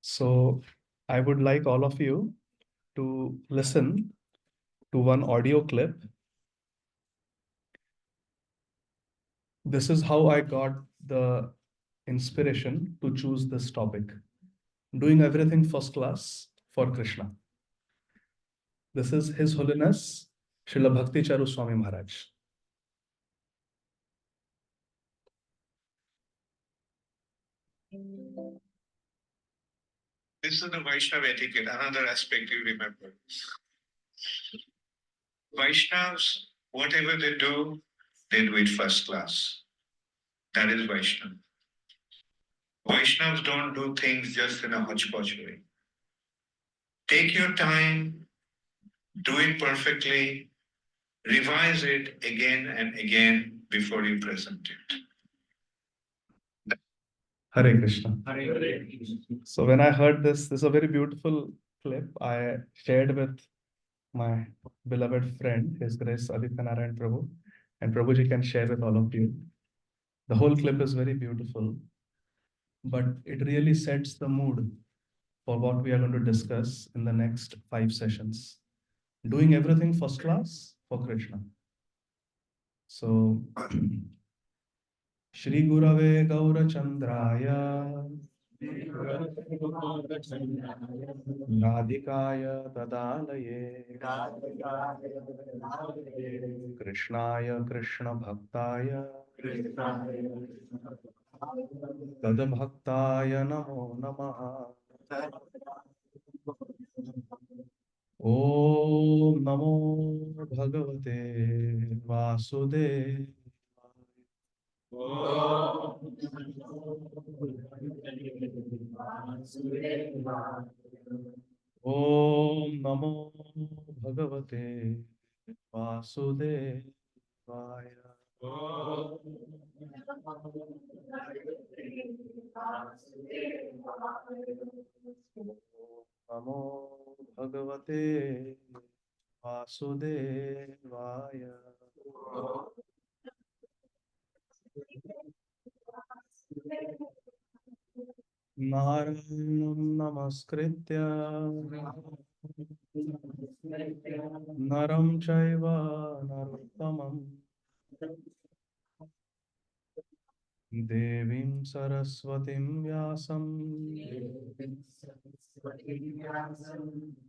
So I would like all of you to listen to one audio clip. This is how I got the inspiration to choose this topic. Doing everything first class for Krishna. This is His Holiness Srila Bhakti Charu Swami Maharaj. This is the Vaishnava etiquette, another aspect you remember. Vaishnavas, whatever they do it first class. That is Vaishnava. Vaishnavas don't do things just in a hodgepodge way. Take your time, do it perfectly, revise it again and again before you present it. Hare Krishna. Hare Krishna. So when I heard this is a very beautiful clip I shared with my beloved friend, His Grace Adi Gadadhara Prabhu, and Prabhuji can share with all of you. The whole clip is very beautiful, but it really sets the mood for what we are going to discuss in the next 5 sessions. Doing everything first class for Krishna. So, Shri Gurave Gaurachandraya Radhikaya Tadalaye Krishnaya Krishna Bhaktaya Tadbhaktaya Namo Namaha. Om Namo Bhagavate Vasudevaya. Om Namo Bhagavate Vasudevaya. Namo Bhagavate Vasudevaya. Narayanam Namaskritya Naram Chaiva Narottamam Devim Saraswatim Vyasam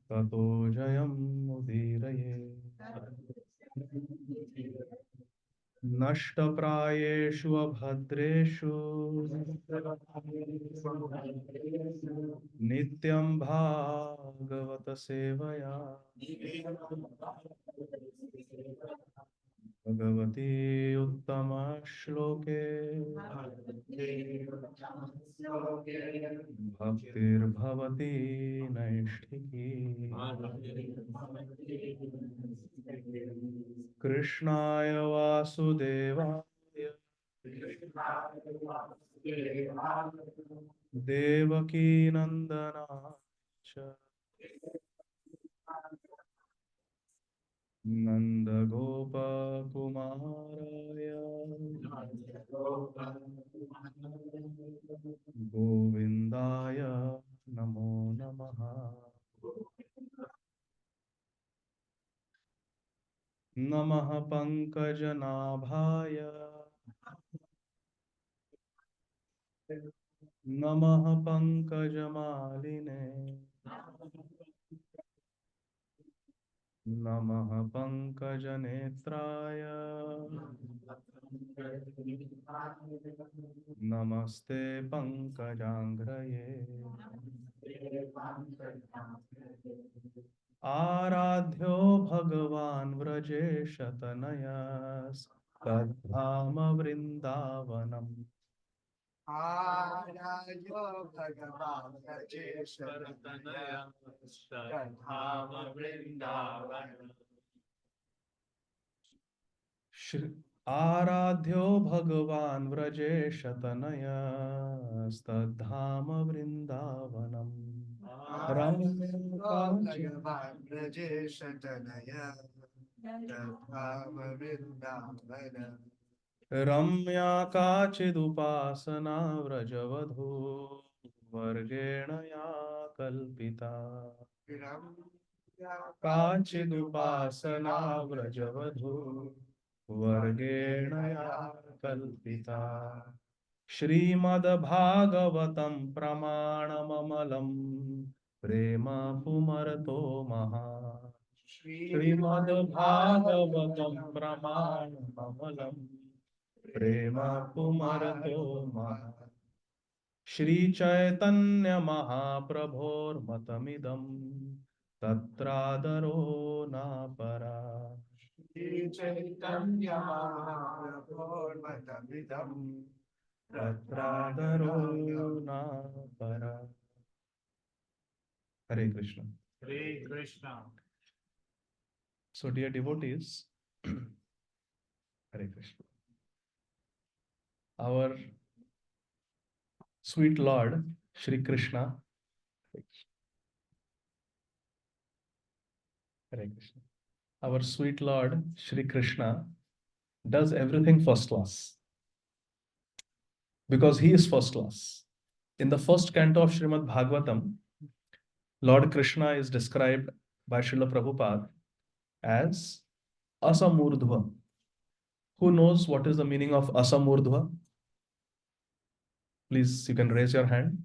Tato Jayam Udiraye Nashtaprayeshu Abhadreshu Nityam Bhagavata Sevaya Bhagavati Uttama Shloke Bhaktir Bhavati Naishtiki Krishnaya Vasudevaya Devaki Nandana Nanda Gopa Kumaraya Govindaya Namo Namaha. Namaha Pankajanaභaya Namaha Pankajamaline Namaha Pankajanetraya Namaste Pankajangraye Aradhyo Bhagavan Vrajeshatanayas Tadhama Vrindavanam Arayo Bhagavan Rajeshatanaya Gadhama Vrindavan Aradhyo Bhagavan Vrajeshatanayas Tadhama Vrindavanam Bhagavan Rajeshatanaya Gadhama Vrindavan रम्या काचिदुपासना व्रजवधू वर्गेण या कल्पिता काचिदुपासना व्रजवधू वर्गेण या कल्पिता श्रीमद्भागवतं प्रमाणममलं प्रेम पुमरतो महा श्रीमद्भागवतं प्रमाणममलं प्रेम पुमरतो महा श्रीचैतन्य महाप्रभोर्मतमिदं तत्रादरो न परा चैतन्य महाप्रभोर्मतमिदं तत्रादरो न परा. Hare Krishna. Hare Krishna. So, dear devotees, Hare Krishna. Our sweet Lord, Shri Krishna, Hare Krishna. Our sweet Lord, Shri Krishna, does everything first class because he is first class. In the first canto of Srimad Bhagavatam, Lord Krishna is described by Srila Prabhupada as Asamurdhva. Who knows what is the meaning of Asamurdhva? Please, you can raise your hand.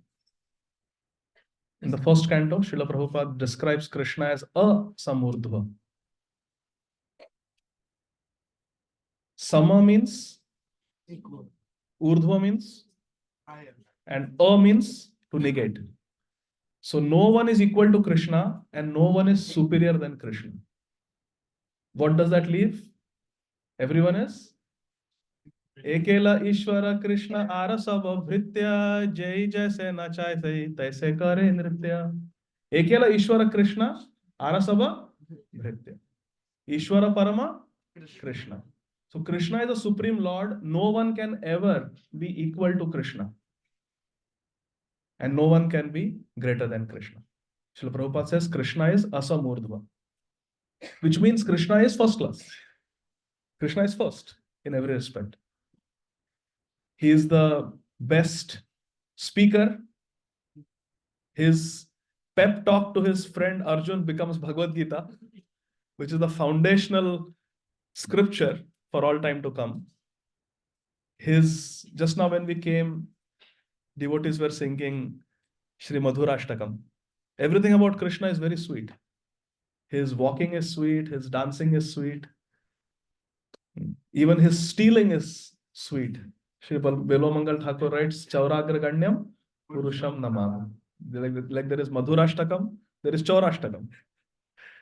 In the first canto, Srila Prabhupada describes Krishna as Asamurdhva. Sama means Equal. Urdhva means, Higher. and A means to negate. So no one is equal to Krishna and no one is superior than Krishna. What does that leave? Everyone is Ekela Ishvara Krishna Arasava Bhritya Jai Jaise Nachai Taise Kare Nritya. Ekela Ishvara Krishna Arasava Bhritya. Ishvara Parama Krishna. So Krishna is the Supreme Lord. No one can ever be equal to Krishna. And no one can be greater than Krishna. Srila Prabhupada says Krishna is Asamurdhva, which means Krishna is first class. Krishna is first in every respect. He is the best speaker. His pep talk to his friend Arjun becomes Bhagavad Gita, which is the foundational scripture for all time to come. Just now when we came, devotees were singing Shri Madhurashtakam. Everything about Krishna is very sweet. His walking is sweet, his dancing is sweet. Even his stealing is sweet. Shri Belomangal Thakur writes, Chauragra Ganyam Purusham Namam. Like there is Madhurashtakam, there is Chaurashtakam.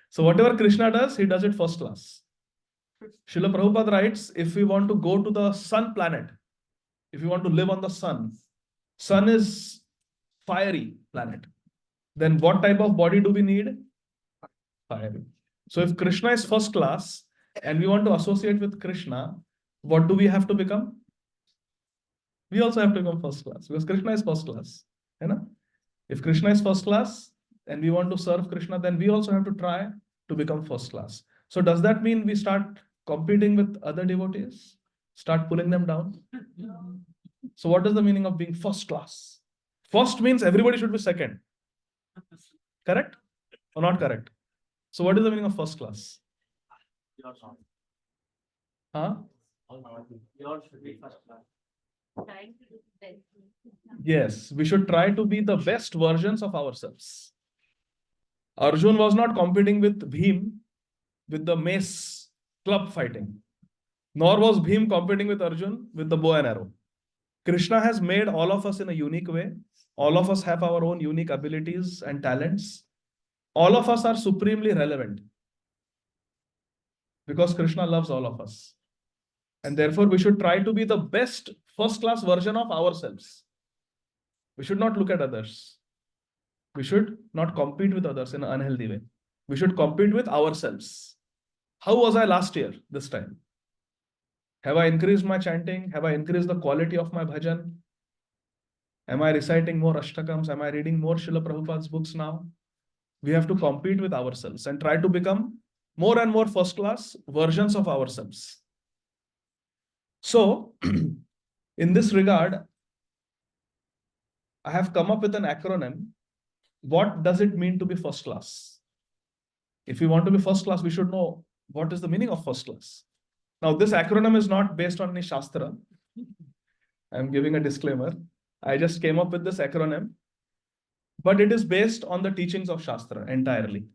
So whatever Krishna does, he does it first class. Srila Prabhupada writes, if we want to go to the sun planet, if we want to live on the sun is fiery planet. Then what type of body do we need? Fiery. So if Krishna is first class and we want to associate with Krishna, what do we have to become? We also have to become first class because Krishna is first class. If Krishna is first class and we want to serve Krishna, then we also have to try to become first class. So does that mean we start competing with other devotees? Start pulling them down? So what is the meaning of being first class? First means everybody should be second. Correct or not correct? So what is the meaning of first class? Huh? Yes, we should try to be the best versions of ourselves. Arjun was not competing with Bhim with the mace club fighting, nor was Bhim competing with Arjun with the bow and arrow. Krishna has made all of us in a unique way. All of us have our own unique abilities and talents. All of us are supremely relevant because Krishna loves all of us. And therefore, we should try to be the best first-class version of ourselves. We should not look at others. We should not compete with others in an unhealthy way. We should compete with ourselves. How was I last year, this time? Have I increased my chanting? Have I increased the quality of my bhajan? Am I reciting more ashtakams? Am I reading more Srila Prabhupada's books now? We have to compete with ourselves and try to become more and more first-class versions of ourselves. So, in this regard, I have come up with an acronym. What does it mean to be first class? If we want to be first class, we should know what is the meaning of first class. Now, this acronym is not based on any Shastra. I'm giving a disclaimer. I just came up with this acronym, but it is based on the teachings of Shastra entirely.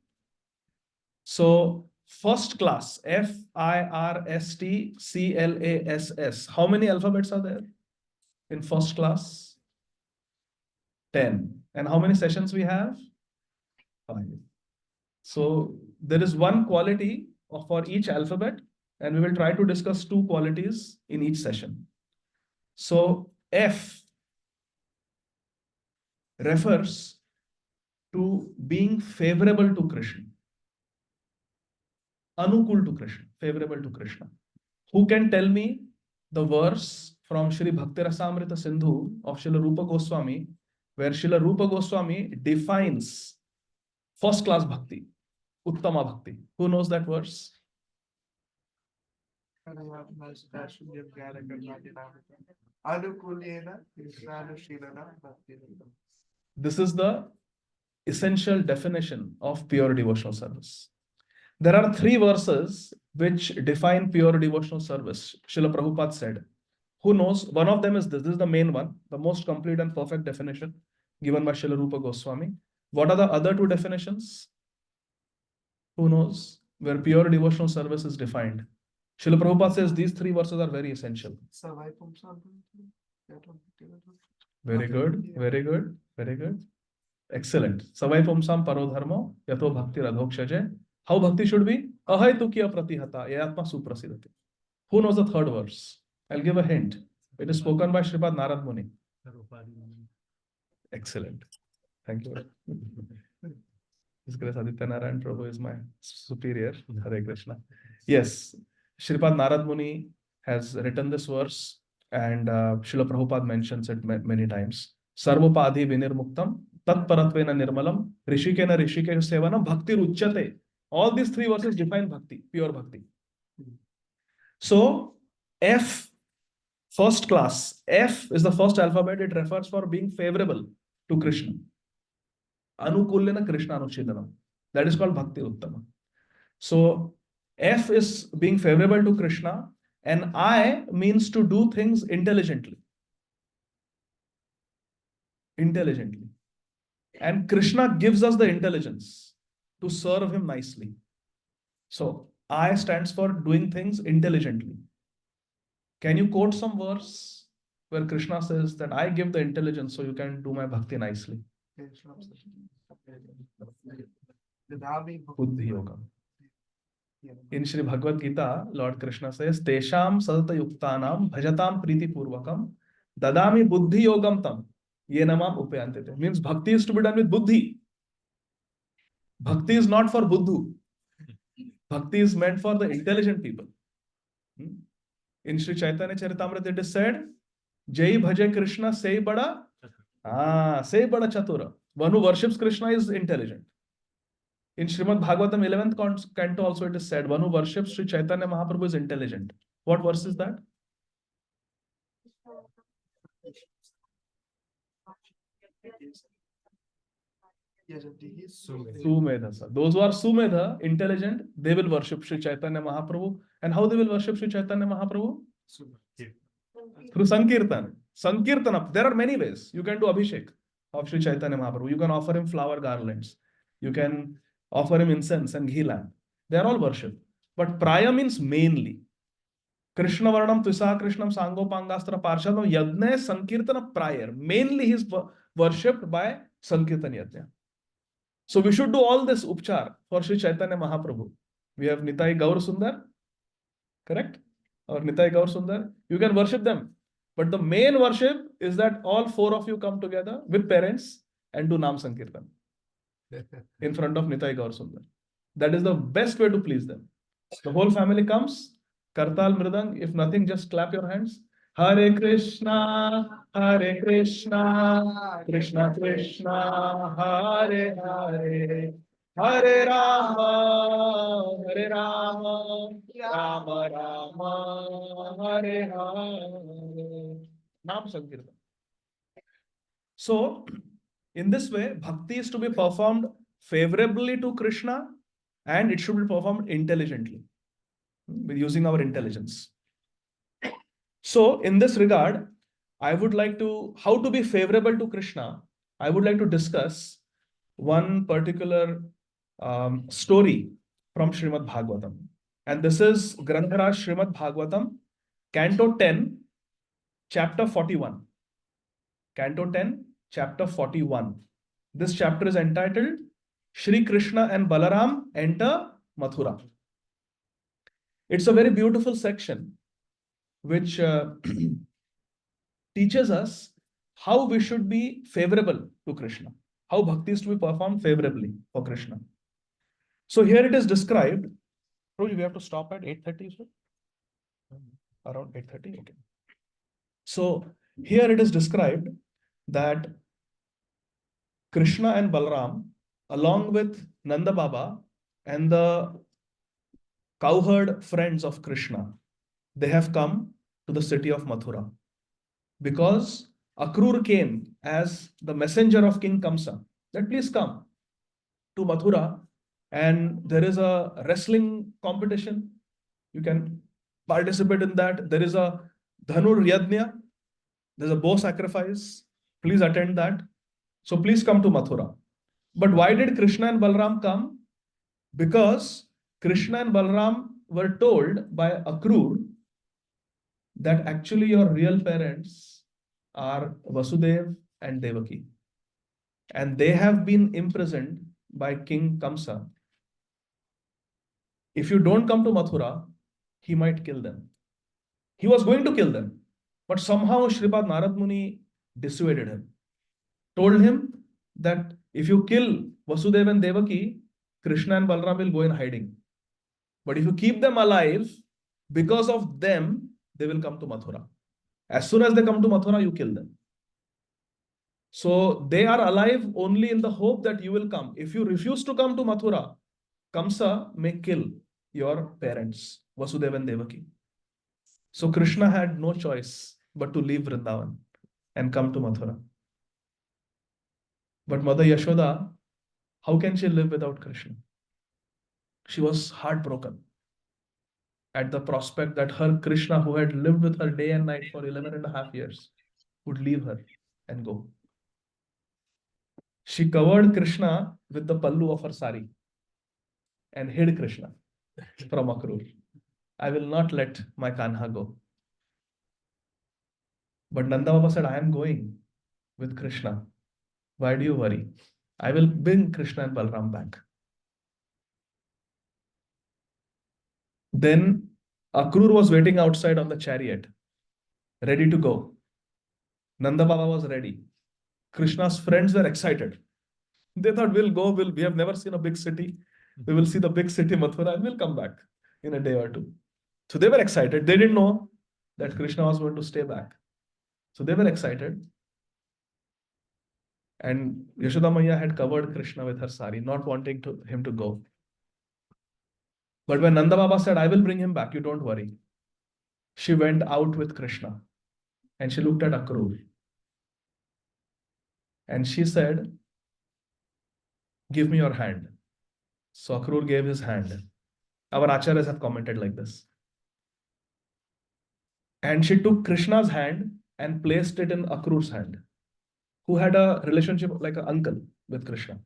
So, first class, FIRST CLASS. How many alphabets are there in first class? 10. And how many sessions we have? 5. So, there is one quality for each alphabet, and we will try to discuss 2 qualities in each session. So, F refers to being favorable to Krishna. Anukul to Krishna, favorable to Krishna. Who can tell me the verse from Shri Bhakti Rasamrita Sindhu of Srila Rupa Goswami, where Srila Rupa Goswami defines first class bhakti, Uttama bhakti? Who knows that verse? This is the essential definition of pure devotional service. There are 3 verses which define pure devotional service. Srila Prabhupada said, who knows? One of them is this. This is the main one, the most complete and perfect definition given by Srila Rupa Goswami. What are the other 2 definitions? Who knows? Where pure devotional service is defined. Srila Prabhupada says these 3 verses are very essential. Very good, very good, very good. Excellent. Savai pumsam parodharmo yato bhakti radhokshaje. How bhakti should be? Ahaitukya pratihata yatma suprasidati. Who knows the 3rd verse? I'll give a hint. It is spoken by Sripad Narad Muni. Excellent. Thank you. His Grace Aditya Narayan Prabhu is my superior. Hare Krishna. Yes, Sripad Narad Muni has written this verse, and Srila Prabhupada mentions it many times. Sarvopadhi vinirmuktam tat paratvena nirmalam rishikena rishike sevanam bhakti ruchyate. All these 3 verses define bhakti, pure bhakti. So, F, first class. F is the first alphabet. It refers for being favorable to Krishna. Anukulyana Krishna Anuchidanam. That is called Bhakti Uttama. So, F is being favorable to Krishna, and I means to do things intelligently. Intelligently. And Krishna gives us the intelligence to serve him nicely. So, I stands for doing things intelligently. Can you quote some verse where Krishna says that I give the intelligence so you can do my bhakti nicely? Buddhi Yoga. In Shri Bhagavad Gita, Lord Krishna says, Tesham sadata yuktanam bhajatam priti purvakam dadami buddhi yogam tam yenamam upayantete. Means bhakti is to be done with buddhi. Bhakti is not for buddhu. Bhakti is meant for the intelligent people. In Sri Chaitanya Charitamrita it is said, Jai bhaje Krishna say bada, say bada chatura. One who worships Krishna is intelligent. In Srimad Bhagavatam 11th canto also it is said, one who worships Sri Chaitanya Mahaprabhu is intelligent. What verse is that? Sumedha. Those who are Sumedha, intelligent, they will worship Sri Chaitanya Mahaprabhu. And how they will worship Sri Chaitanya Mahaprabhu? Through Sankirtan. Sankirtana. There are many ways. You can do Abhishek of Sri Chaitanya Mahaprabhu. You can offer him flower garlands. You can offer him incense and ghee lamp. They are all worship. But Praya means mainly. Krishna Varnam Tvisa Krishnam Sango Pangastra Parshadam Yadne Sankirtana Prayer. Mainly he is worshipped by Sankirtan Yajna. So we should do all this upchar for Sri Chaitanya Mahaprabhu. We have Nitai Gaur Sundar, correct? Or Nitai Gaur Sundar. You can worship them. But the main worship is that all 4 of you come together with parents and do Nam Sankirtan in front of Nitai Gaur Sundar. That is the best way to please them. The whole family comes, Kartal Mridang, if nothing, just clap your hands. Hare Krishna, Krishna Krishna, Hare Hare, Hare Rama, Hare Rama, Rama Rama, Hare Hare. Nam Sankirtan. So, in this way, bhakti is to be performed favorably to Krishna and it should be performed intelligently, with using our intelligence. So, in this regard, I would like to, how to be favorable to Krishna, I would like to discuss one particular story from Srimad Bhagavatam. And this is Grantharaj Srimad Bhagavatam, Canto 10, Chapter 41. Canto 10, Chapter 41. This chapter is entitled Shri Krishna and Balaram Enter Mathura. It's a very beautiful section which teaches us how we should be favorable to Krishna, how bhakti is to be performed favorably for Krishna. So here it is described. Oh, we have to stop at 8:30, sir? Around 8:30, okay. So here it is described that Krishna and Balram, along with Nanda Baba and the cowherd friends of Krishna, they have come to the city of Mathura because Akrur came as the messenger of King Kamsa that please come to Mathura and there is a wrestling competition. You can participate in that. There is a Dhanur Yajna. There's a bow sacrifice. Please attend that. So please come to Mathura. But why did Krishna and Balram come? Because Krishna and Balram were told by Akrur that actually your real parents are Vasudev and Devaki. And they have been imprisoned by King Kamsa. If you don't come to Mathura, he might kill them. He was going to kill them, but somehow Shripad Narad Muni dissuaded him, told him that if you kill Vasudev and Devaki, Krishna and Balram will go in hiding. But if you keep them alive, because of them, they will come to Mathura. As soon as they come to Mathura, you kill them. So they are alive only in the hope that you will come. If you refuse to come to Mathura, Kamsa may kill your parents, Vasudev and Devaki. So Krishna had no choice but to leave Vrindavan and come to Mathura. But Mother Yashoda, how can she live without Krishna? She was heartbroken at the prospect that her Krishna, who had lived with her day and night for 11.5 years, would leave her and go. She covered Krishna with the pallu of her sari and hid Krishna from Akrur. I will not let my Kanha go. But Nanda Baba said, I am going with Krishna. Why do you worry? I will bring Krishna and Balram back. Then Akrur was waiting outside on the chariot, ready to go. Nanda Baba was ready. Krishna's friends were excited. They thought, we'll go, we have never seen a big city. We will see the big city Mathura and we'll come back in a day or two. So they were excited. They didn't know that Krishna was going to stay back. So they were excited. And Yashoda Maiya had covered Krishna with her sari, not wanting him to go. But when Nanda Baba said, I will bring him back, you don't worry. She went out with Krishna and she looked at Akrur. And she said, give me your hand. So Akrur gave his hand. Our acharyas have commented like this. And she took Krishna's hand and placed it in Akrur's hand, who had a relationship like an uncle with Krishna.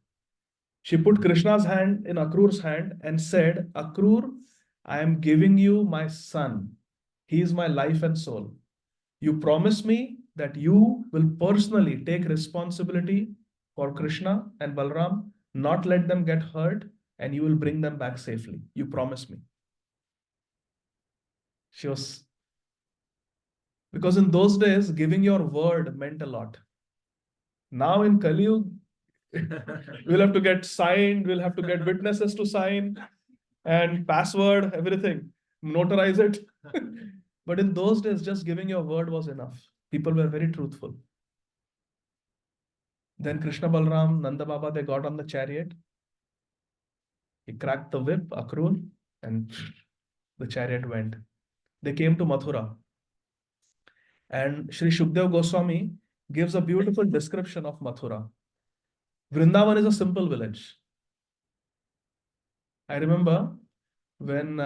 She put Krishna's hand in Akrur's hand and said, Akrur, I am giving you my son. He is my life and soul. You promise me that you will personally take responsibility for Krishna and Balram, not let them get hurt, and you will bring them back safely. You promise me. She was, because in those days, giving your word meant a lot. Now in Kali Yuga, we'll have to get signed, we'll have to get witnesses to sign, and password, everything, notarize it. But in those days, just giving your word was enough. People were very truthful. Then Krishna Balram, Nanda Baba, they got on the chariot He cracked the whip, Akrur, and the chariot went. They came to Mathura. And Sri Shukdev Goswami gives a beautiful description of Mathura. Vrindavan is a simple village. I remember when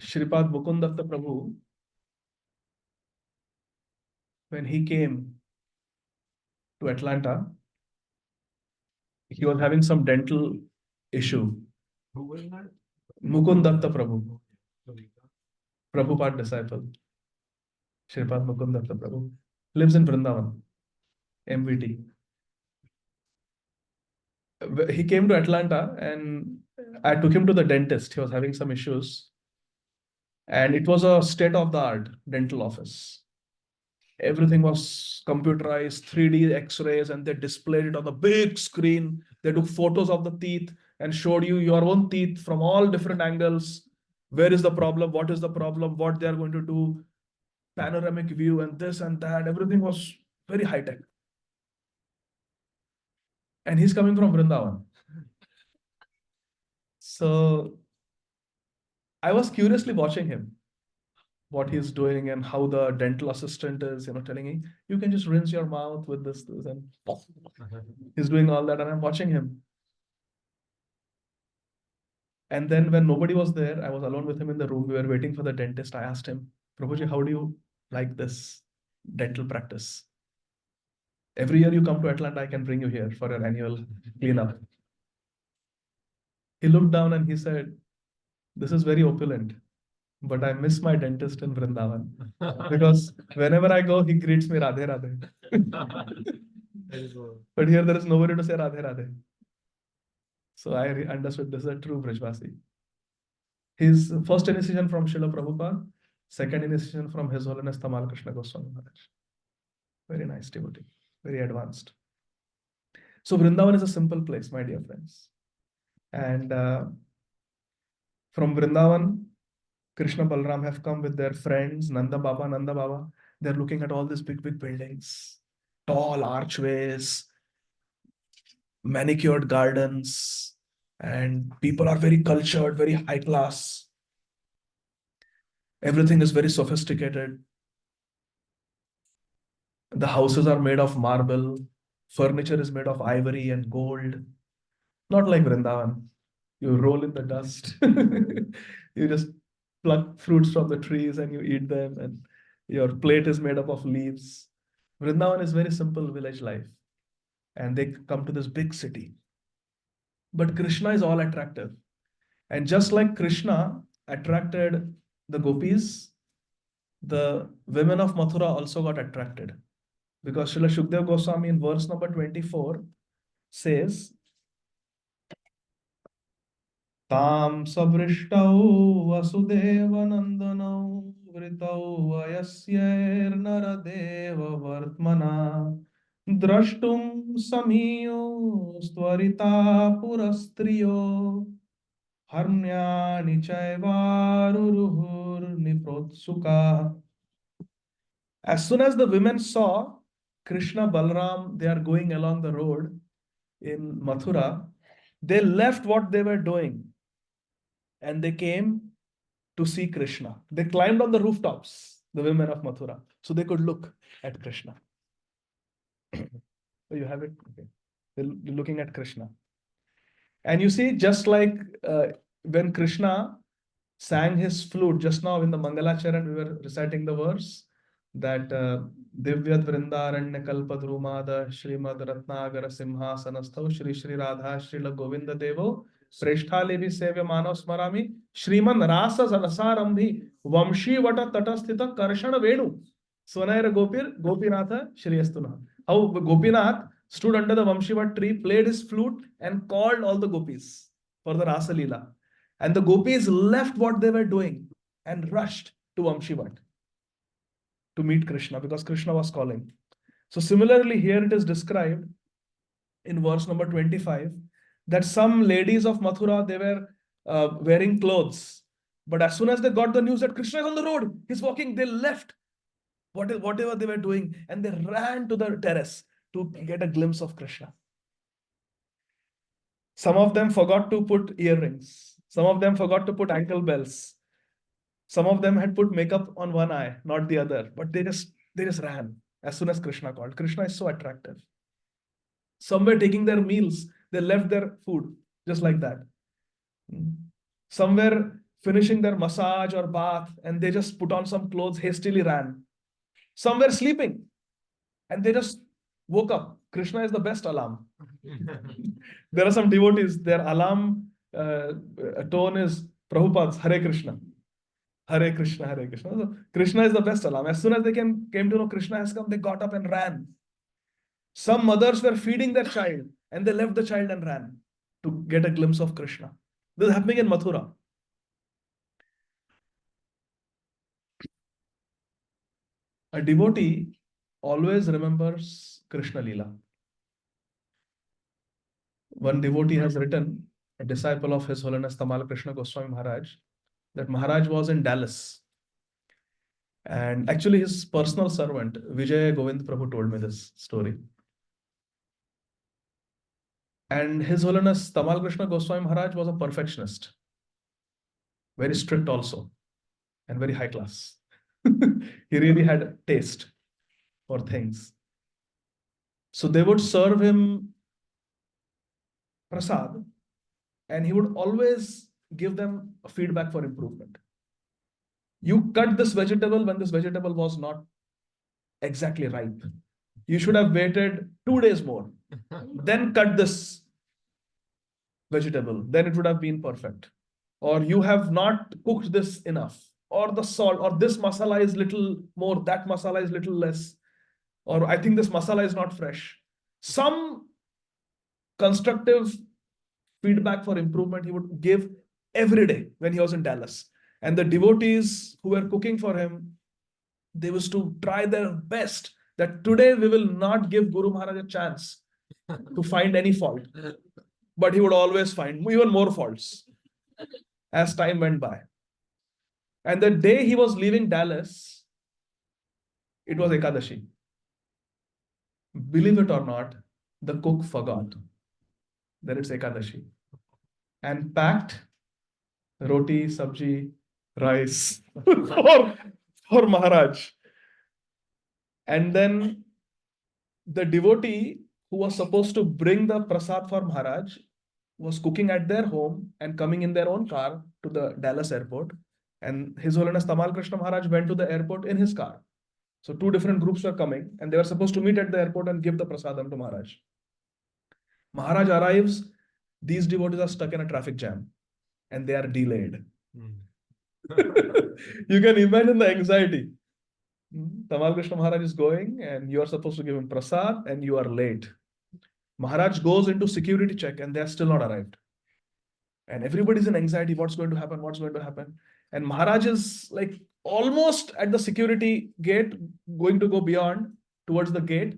Shripad Mukundatta Prabhu, when he came to Atlanta, he was having some dental issue. Who was that? Mukundatta Prabhu, Prabhupada disciple. Shripad Mukundatta Prabhu lives in Vrindavan, MVT. He came to Atlanta and I took him to the dentist. He was having some issues. And it was a state-of-the-art dental office. Everything was computerized, 3D X-rays, and they displayed it on the big screen. They took photos of the teeth and showed you your own teeth from all different angles. Where is the problem? What is the problem? What they are going to do? Panoramic view and this and that. Everything was very high-tech. And he's coming from Vrindavan. So I was curiously watching him, what he's doing and how the dental assistant is, telling him, you can just rinse your mouth with this, and he's doing all that, and I'm watching him. And then when nobody was there, I was alone with him in the room. We were waiting for the dentist. I asked him, Prabhuji, how do you like this dental practice? Every year you come to Atlanta, I can bring you here for your annual cleanup. He looked down and he said, this is very opulent, but I miss my dentist in Vrindavan because whenever I go, he greets me Radhe Radhe. But here there is nobody to say Radhe Radhe. So I understood this is a true Brajvasi. His first initiation from Srila Prabhupada, second initiation from His Holiness Tamal Krishna Goswami Maharaj. Very nice devotee, very advanced. So Vrindavan is a simple place, my dear friends. And from Vrindavan, Krishna Balram have come with their friends, Nanda Baba. They're looking at all these big buildings, tall archways, manicured gardens, and people are very cultured, very high class. Everything is very sophisticated. The houses are made of marble, furniture is made of ivory and gold. Not like Vrindavan. You roll in the dust. You just pluck fruits from the trees and you eat them, and your plate is made up of leaves. Vrindavan is very simple village life. And they come to this big city. But Krishna is all attractive. And just like Krishna attracted the gopis, the women of Mathura also got attracted. Because Srila Shukdev Goswami in verse number 24 says, Tam savrishtav vasudevanandanav vritav vayasyair naradeva vartmana drashtum samiyo stvarita purastriyo harnyani chaivaruruhur niprotsuka. As soon as the women saw Krishna, Balram, they are going along the road in Mathura, they left what they were doing and they came to see Krishna. They climbed on the rooftops, the women of Mathura, so they could look at Krishna. So you have it? Okay. They're looking at Krishna. And you see, just like when Krishna sang his flute just now in the Mangalacharan, we were reciting the verse that Divyad Vrindaranya Kalpadrumada Srimad Ratnagara Simhasanastho Shri Shri Radha Srila Govinda Devo Preshthale bhi Sevya Manav Smarami Shriman Rasa Sarasaramdhi Vamshi Vata Tatasthita Karshana Venu Swanayra Gopir Gopinatha Shri Astuna. How Gopinath stood under the Vamshivat tree, played his flute and called all the gopis for the Rasa Leela. And the gopis left what they were doing and rushed to Vamshivat to meet Krishna because Krishna was calling. So similarly, here it is described in verse number 25 that some ladies of Mathura, they were wearing clothes. But as soon as they got the news that Krishna is on the road, he's walking, they left whatever they were doing and they ran to the terrace to get a glimpse of Krishna. Some of them forgot to put earrings. Some of them forgot to put ankle bells. Some of them had put makeup on one eye, not the other, but they just ran as soon as Krishna called. Krishna is so attractive. Some were taking their meals, they left their food just like that. Some were finishing their massage or bath and they just put on some clothes, hastily ran. Some were sleeping and they just woke up. Krishna is the best alarm. There are some devotees, their alarm tone is Prabhupada's Hare Krishna. Hare Krishna, Hare Krishna. So Krishna is the best alarm. As soon as they came to know Krishna has come, they got up and ran. Some mothers were feeding their child and they left the child and ran to get a glimpse of Krishna. This is happening in Mathura. A devotee always remembers Krishna Leela. One devotee has written, a disciple of His Holiness Tamal Krishna Goswami Maharaj, that Maharaj was in Dallas. And actually his personal servant, Vijay Govind Prabhu, told me this story. And His Holiness Tamal Krishna Goswami Maharaj was a perfectionist. Very strict also. And very high class. He really had a taste for things. So they would serve him prasad and he would always give them a feedback for improvement. You cut this vegetable when this vegetable was not exactly ripe. You should have waited 2 days more. Then cut this vegetable. Then it would have been perfect. Or you have not cooked this enough. Or the salt, or this masala is little more, that masala is little less. Or I think this masala is not fresh. Some constructive feedback for improvement he would give every day when he was in Dallas. And the devotees who were cooking for him, they was to try their best that today we will not give Guru Maharaj a chance to find any fault. But he would always find even more faults as time went by. And the day he was leaving Dallas, it was Ekadashi. Believe it or not, the cook forgot that it's Ekadashi and packed roti, sabji, rice for Maharaj. And then the devotee who was supposed to bring the prasad for Maharaj was cooking at their home and coming in their own car to the Dallas airport. And His Holiness Tamal Krishna Maharaj went to the airport in his car. So 2 different groups were coming and they were supposed to meet at the airport and give the prasadam to Maharaj. Maharaj arrives, these devotees are stuck in a traffic jam and they are delayed. You can imagine the anxiety. Tamal Krishna Maharaj is going and you are supposed to give him prasad and you are late. Maharaj goes into security check and they are still not arrived. And everybody's in anxiety. What's going to happen? What's going to happen? And Maharaj is like almost at the security gate, going to go beyond towards the gate.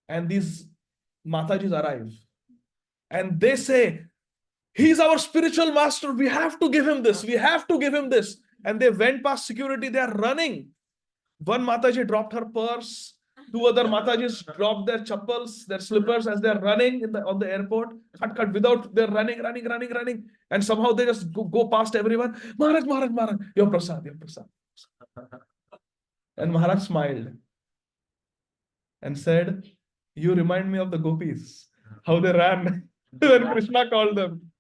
And these Matajis arrive. And they say, he's our spiritual master. We have to give him this. We have to give him this. And they went past security. They are running. One Mataji dropped her purse. 2 other Matajis dropped their chappals, their slippers as they're running on the airport. Cut, without, they're running. And somehow they just go past everyone. Maharaj, your prasad. And Maharaj smiled and said, you remind me of the gopis, how they ran when Krishna called them.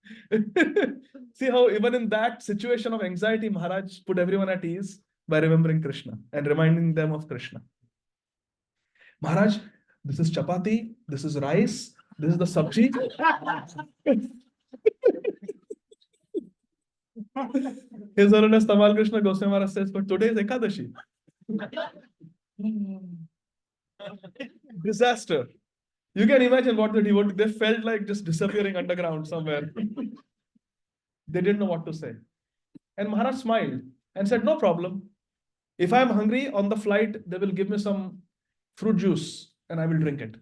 See how even in that situation of anxiety, Maharaj put everyone at ease by remembering Krishna and reminding them of Krishna. Maharaj, this is chapati, this is rice, this is the sabji. His Holiness Tamal Krishna Goswami Maharaj says, but today is Ekadashi. Disaster. You can imagine what the devotee, they felt like just disappearing underground somewhere. They didn't know what to say. And Maharaj smiled and said, no problem. If I'm hungry on the flight, they will give me some fruit juice and I will drink it.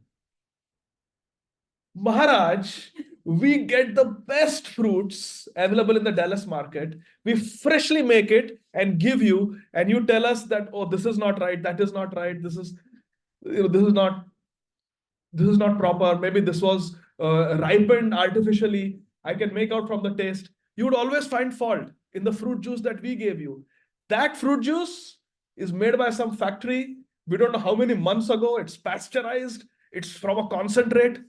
Maharaj, we get the best fruits available in the Dallas market. We freshly make it and give you, and you tell us that, oh, this is not right, that is not right, this is not proper. Maybe this was ripened artificially. I can make out from the taste. You would always find fault in the fruit juice that we gave you. That fruit juice is made by some factory. We don't know how many months ago. It's pasteurized. It's from a concentrate.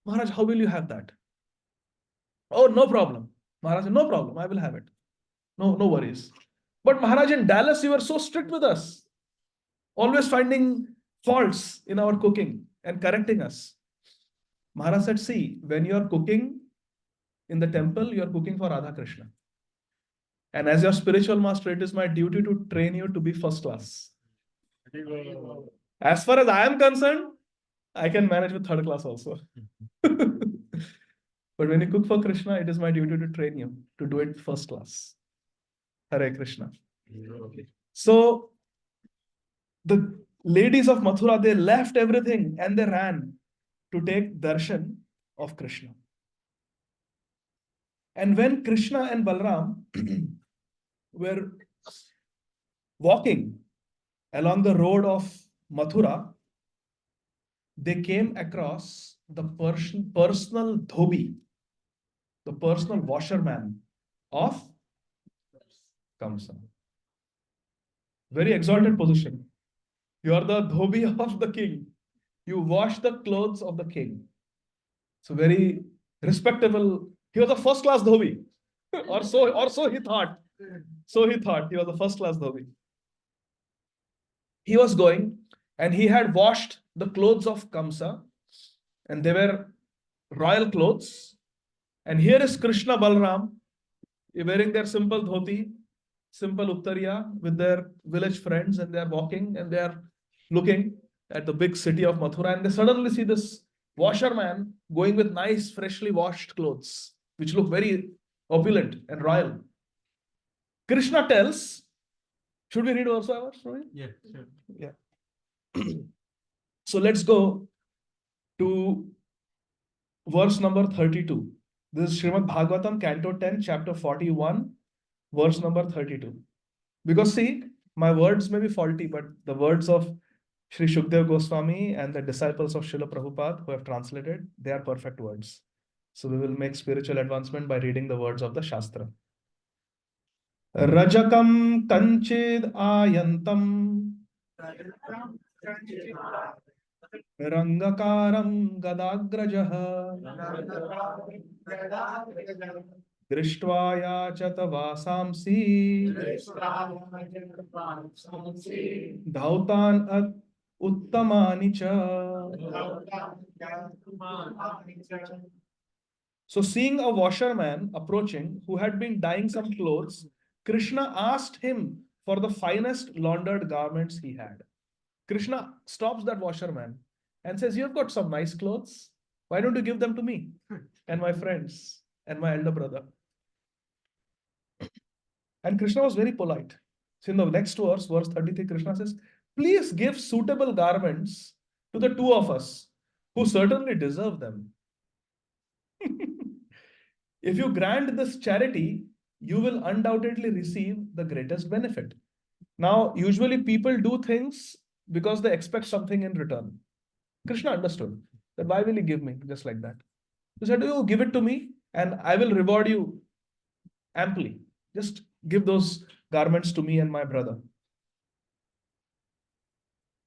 Maharaj, how will you have that? Oh, no problem. Maharaj, no problem. I will have it. No, no worries. But Maharaj, in Dallas, you were so strict with us, always finding faults in our cooking and correcting us. Maharaj said, see, when you are cooking in the temple, you are cooking for Radha Krishna. And as your spiritual master, it is my duty to train you to be first class. As far as I am concerned, I can manage with third class also. But when you cook for Krishna, it is my duty to train you to do it first class. Hare Krishna. So the ladies of Mathura, they left everything and they ran to take darshan of Krishna. And when Krishna and Balram were walking along the road of Mathura, they came across the personal dhobi, the personal washerman of Kamsa. Very exalted position. You are the dhobi of the king. You wash the clothes of the king. So very respectable. He was a first class dhobi. or so he thought. So he thought he was a first class dhobi. He was going and he had washed the clothes of Kamsa, and they were royal clothes. And here is Krishna Balram wearing their simple dhoti, simple uttariya with their village friends, and they are walking and they are looking at the big city of Mathura, and they suddenly see this washerman going with nice, freshly washed clothes, which look very opulent and royal. Krishna tells, should we read also our story? Yeah, sure. Yeah. So let's go to verse number 32. This is Srimad Bhagavatam, Canto 10, chapter 41, verse number 32. Because see, my words may be faulty, but the words of Sri Shukdev Goswami and the disciples of Srila Prabhupada who have translated, they are perfect words. So we will make spiritual advancement by reading the words of the Shastra. Rajakam kanchid ayantam Rangakaram Gadagrajah Drishtva Yachata Vasamsi Dhautan At Uttamani Cha. So seeing a washerman approaching who had been dyeing some clothes, Krishna asked him for the finest laundered garments he had. Krishna stops that washerman and says, you've got some nice clothes. Why don't you give them to me and my friends and my elder brother? And Krishna was very polite. So in the next verse, verse 33, Krishna says, please give suitable garments to the two of us who certainly deserve them. If you grant this charity, you will undoubtedly receive the greatest benefit. Now, usually people do things because they expect something in return. Krishna understood that why will he give me just like that? He said, you give it to me and I will reward you amply. Just give those garments to me and my brother.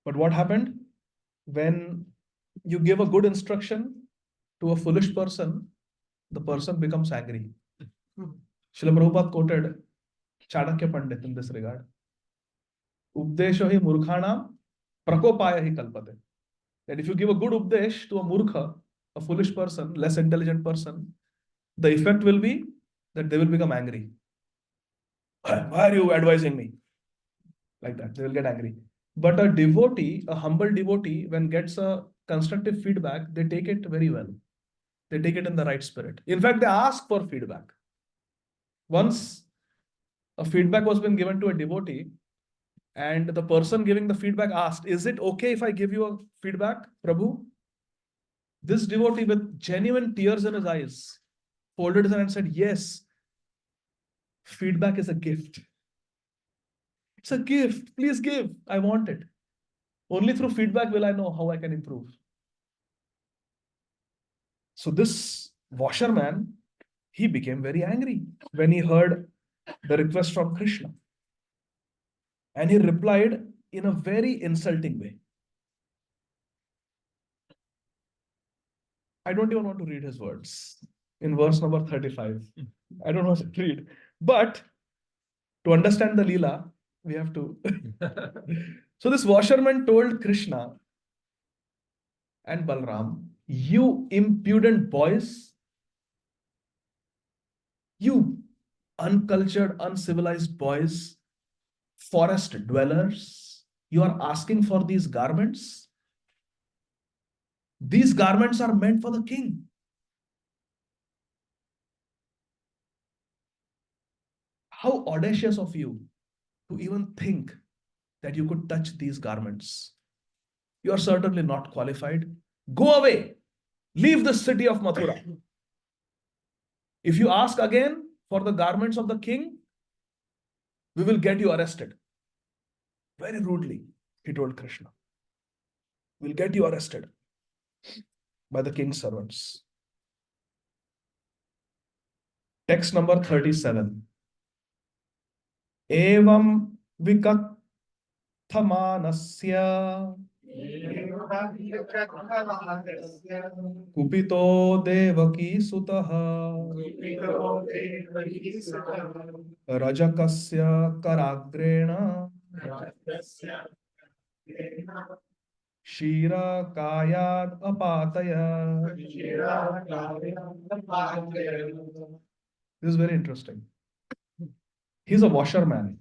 But what happened? When you give a good instruction to a foolish person, the person becomes angry. Srila Prabhupada quoted Chanakya Pandit in this regard. Updesho hi murkhanam prakopaya hi kalpate. That if you give a good updesh to a murkha, a foolish person, less intelligent person, the effect will be that they will become angry. Why are you advising me? Like that, they will get angry. But a devotee, a humble devotee, when gets a constructive feedback, they take it very well. They take it in the right spirit. In fact, they ask for feedback. Once a feedback was been given to a devotee, and the person giving the feedback asked, is it okay if I give you a feedback, Prabhu? This devotee with genuine tears in his eyes folded his hand and said, yes, feedback is a gift. It's a gift. Please give. I want it. Only through feedback will I know how I can improve. So this washerman, he became very angry when he heard the request from Krishna. And he replied in a very insulting way. I don't even want to read his words. In verse number 35, I don't want to read. But to understand the Leela, we have to. So this washerman told Krishna and Balram, you impudent boys, you uncultured, uncivilized boys, forest dwellers, you are asking for these garments? These garments are meant for the king. How audacious of you to even think that you could touch these garments. You are certainly not qualified. Go away. Leave the city of Mathura. If you ask again for the garments of the king, we will get you arrested. Very rudely, he told Krishna. We'll get you arrested by the king's servants. Text number 37. Evam vikathamanasya kupito devaki sutaha rajakasya karagrena Shira kayad apataya. This is very interesting. He's a washerman.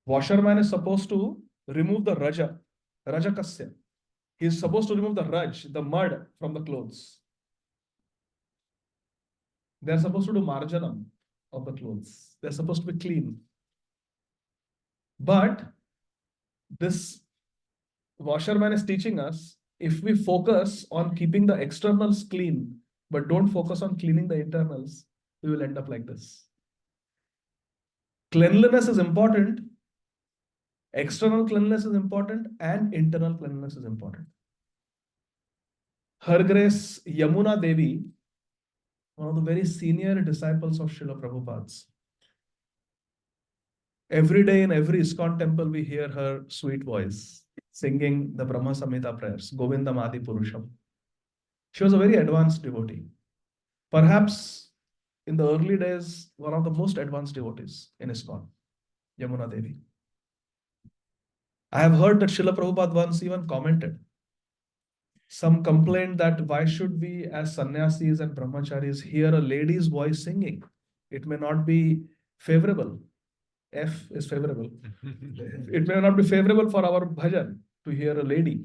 Washerman is supposed to remove the rajakasya. He is supposed to remove the raj, the mud from the clothes. They're supposed to do marjanam of the clothes. They're supposed to be clean. But this washerman is teaching us, if we focus on keeping the externals clean, but don't focus on cleaning the internals, we will end up like this. Cleanliness is important. External cleanliness is important and internal cleanliness is important. Her Grace Yamuna Devi, one of the very senior disciples of Srila Prabhupada's. Every day in every ISKCON temple, we hear her sweet voice singing the Brahma Samhita prayers, Govindam Adi Purusham. She was a very advanced devotee. Perhaps in the early days, one of the most advanced devotees in ISKCON, Yamuna Devi. I have heard that Srila Prabhupada once even commented. Some complained that why should we as sannyasis and brahmacharis hear a lady's voice singing? It may not be favorable. F is favorable. It may not be favorable for our bhajan to hear a lady.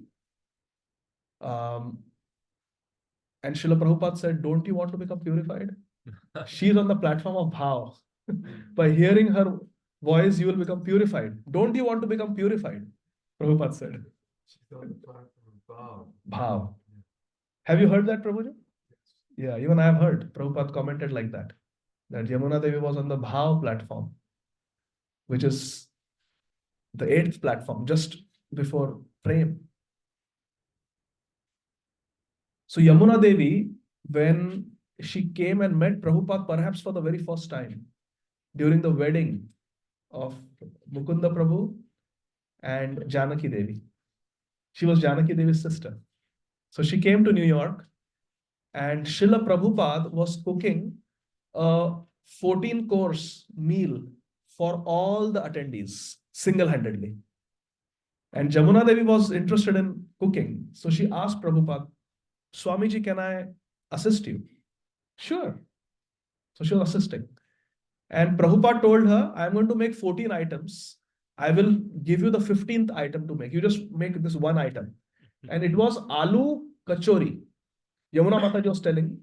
And Srila Prabhupada said, don't you want to become purified? She's on the platform of bhav. By hearing her voice, you will become purified. Don't you want to become purified? Prabhupada said. Bhav. Have you heard that, Prabhuji? Yeah, even I have heard. Prabhupada commented like that Yamuna Devi was on the Bhav platform, which is the 8th platform, just before Prem. So Yamuna Devi, when she came and met Prabhupada perhaps for the very first time, during the wedding of Mukunda Prabhu and Janaki Devi. She was Janaki Devi's sister. So she came to New York and Srila Prabhupada was cooking a 14-course meal for all the attendees single-handedly. And Jamuna Devi was interested in cooking. So she asked Prabhupada, Swamiji, can I assist you? Sure. So she was assisting. And Prabhupada told her, I'm going to make 14 items. I will give you the 15th item to make. You just make this one item. And it was aloo kachori. Yamuna Mataji was telling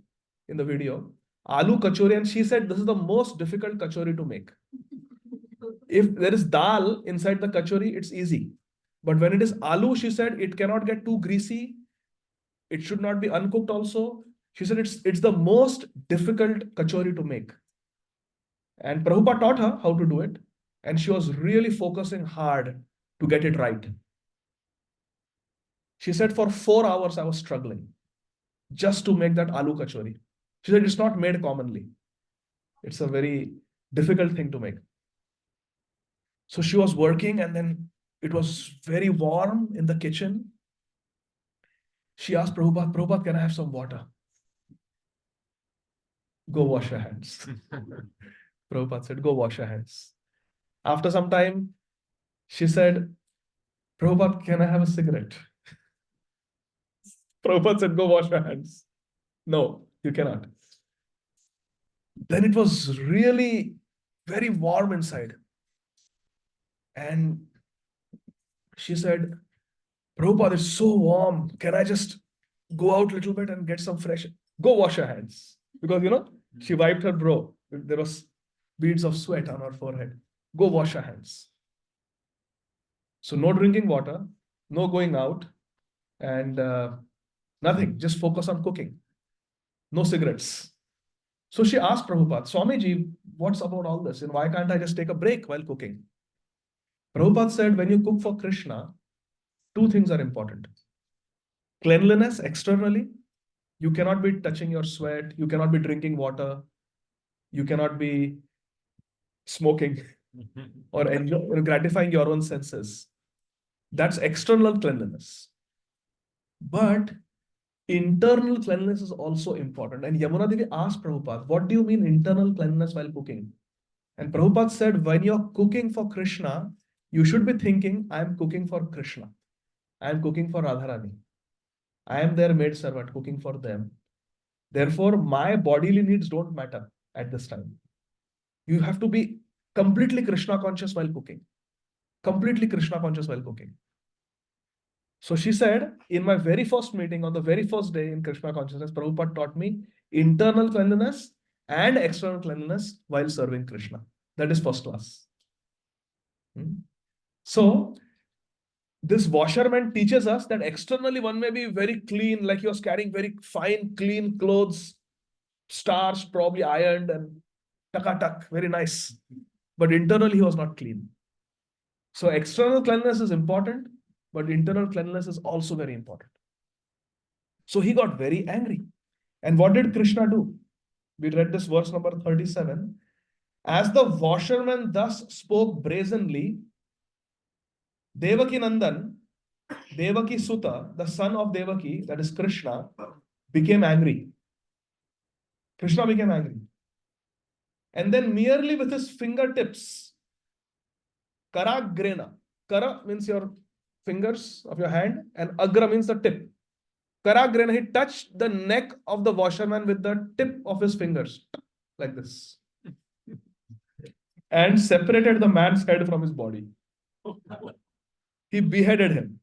in the video, aloo kachori, and she said this is the most difficult kachori to make. If there is dal inside the kachori, it's easy. But when it is aloo, she said it cannot get too greasy. It should not be uncooked also. She said it's the most difficult kachori to make. And Prabhupada taught her how to do it. And she was really focusing hard to get it right. She said for 4 hours I was struggling. just to make that aloo kachori. She said it's not made commonly. It's a very difficult thing to make. So she was working, and then it was very warm in the kitchen. She asked Prabhupada, Prabhupada, can I have some water? Go wash your hands. Prabhupada said, go wash your hands. After some time, she said, Prabhupada, can I have a cigarette? Prabhupada said, go wash your hands. No, you cannot. Then it was really very warm inside. And she said, Prabhupada, it's so warm. Can I just go out a little bit and get some fresh? Go wash your hands. Because, she wiped her brow. There was beads of sweat on her forehead. Go wash your hands. So no drinking water, no going out, and nothing. Just focus on cooking. No cigarettes. So she asked Prabhupada, Swamiji, what's about all this? And why can't I just take a break while cooking? Prabhupada said, when you cook for Krishna, two things are important. Cleanliness externally. You cannot be touching your sweat. You cannot be drinking water. You cannot be smoking or gratifying your own senses. That's external cleanliness. But internal cleanliness is also important. And Yamuna Devi asked Prabhupada, what do you mean internal cleanliness while cooking? And Prabhupada said, when you're cooking for Krishna, you should be thinking, I am cooking for Krishna. I am cooking for Radharani. I am their maid servant cooking for them. Therefore, my bodily needs don't matter at this time. You have to be completely Krishna conscious while cooking. Completely Krishna conscious while cooking. So she said, in my very first meeting, on the very first day in Krishna consciousness, Prabhupada taught me internal cleanliness and external cleanliness while serving Krishna. That is first class. So this washerman teaches us that externally one may be very clean, like he was carrying very fine, clean clothes, starched, probably ironed and tuck, very nice. But internally he was not clean. So external cleanliness is important, but internal cleanliness is also very important. So he got very angry. And what did Krishna do? We read this verse number 37. As the washerman thus spoke brazenly, Devaki Nandan, Devaki Sutta, the son of Devaki, that is Krishna, became angry. Krishna became angry. And then merely with his fingertips, Karagrena. Kara means your fingers of your hand, and Agra means the tip. Karagrena, he touched the neck of the washerman with the tip of his fingers, like this, and separated the man's head from his body. He beheaded him.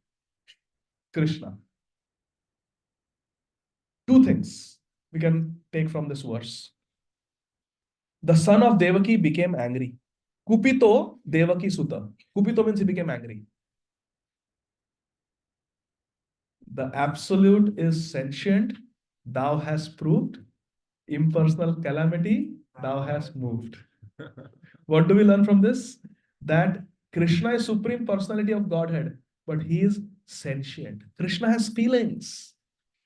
Krishna. Two things we can take from this verse. The son of Devaki became angry. Kupito Devaki Sutta. Kupito means he became angry. The absolute is sentient, thou hast proved. Impersonal calamity, thou hast moved. What do we learn from this? That Krishna is supreme personality of Godhead, but he is sentient. Krishna has feelings.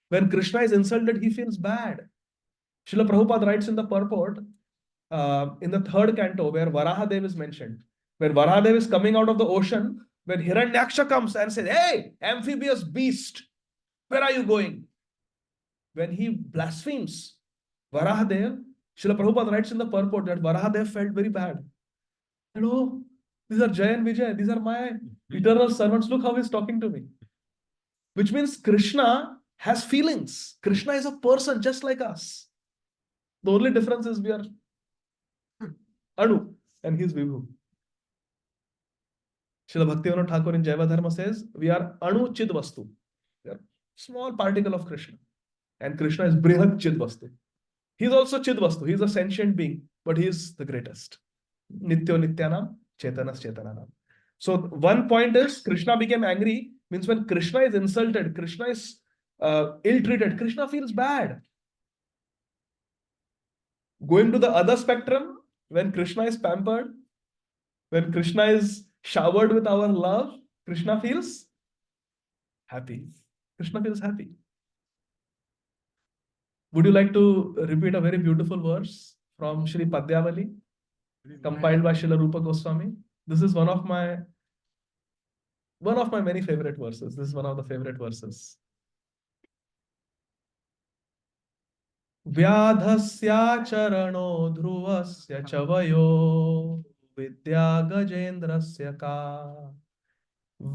When Krishna is insulted, he feels bad. Srila Prabhupada writes in the purport, in the third canto, where Varahadev is mentioned. When Varahadev is coming out of the ocean, when Hiranyaksha comes and says, hey, amphibious beast, where are you going? When he blasphemes, Varahadev, Srila Prabhupada writes in the purport that Varahadev felt very bad. Oh, these are Jay and Vijay, these are my eternal servants. Look how he's talking to me. Which means Krishna has feelings. Krishna is a person just like us. The only difference is we are Anu and he's Vibhu. Srila Bhaktivinoda Thakur in Jaiva Dharma says, we are Anu Chid Vastu. We are small particle of Krishna. And Krishna is Brihad Chid Vastu. He's also Chid Vastu. He's a sentient being, but he's the greatest. Nityo Nityanam, Chetanas Chetananam. So one point is Krishna became angry, means when Krishna is insulted, Krishna is ill-treated, Krishna feels bad. Going to the other spectrum, when Krishna is pampered, when Krishna is showered with our love, Krishna feels happy. Krishna feels happy. Would you like to repeat a very beautiful verse from Sri Padyavali, compiled by Srila Rupa Goswami? This is one of my many favorite verses. This is one of the favorite verses. व्याधस्याचरणो ध्रुवस्य च वयो विद्या गजेन्द्रस्य का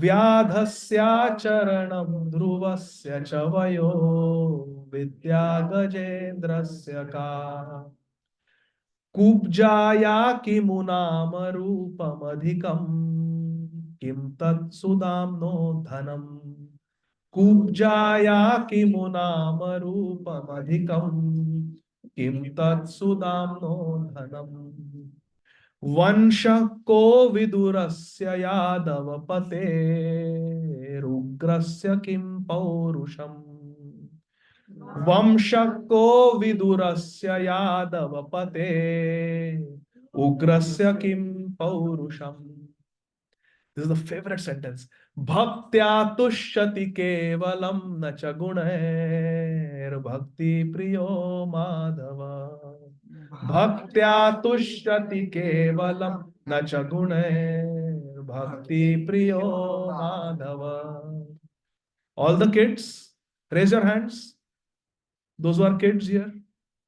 व्याधस्याचरणं ध्रुवस्य च वयो विद्या गजेन्द्रस्य का कुब्जाया किमुनाम रूपमधिकम् किं तत्सुदाम्नो धनम् कुब्जाया किमुनाम रूपमधिकम् किं तत्सुदाम्नो धनम् वंश को विदुरस्य यादवपतेरुग्रस्य किं पौरुषम् वंश को विदुरस्य यादवपते उग्रस्य किं पौरुषम्. This is the favorite sentence. Bhaktya tushati kevalam na cha gunair bhakti priyo madhava. Bhaktya tushati kevalam na cha gunair bhakti priyo madhava. All the kids, raise your hands. Those who are kids here,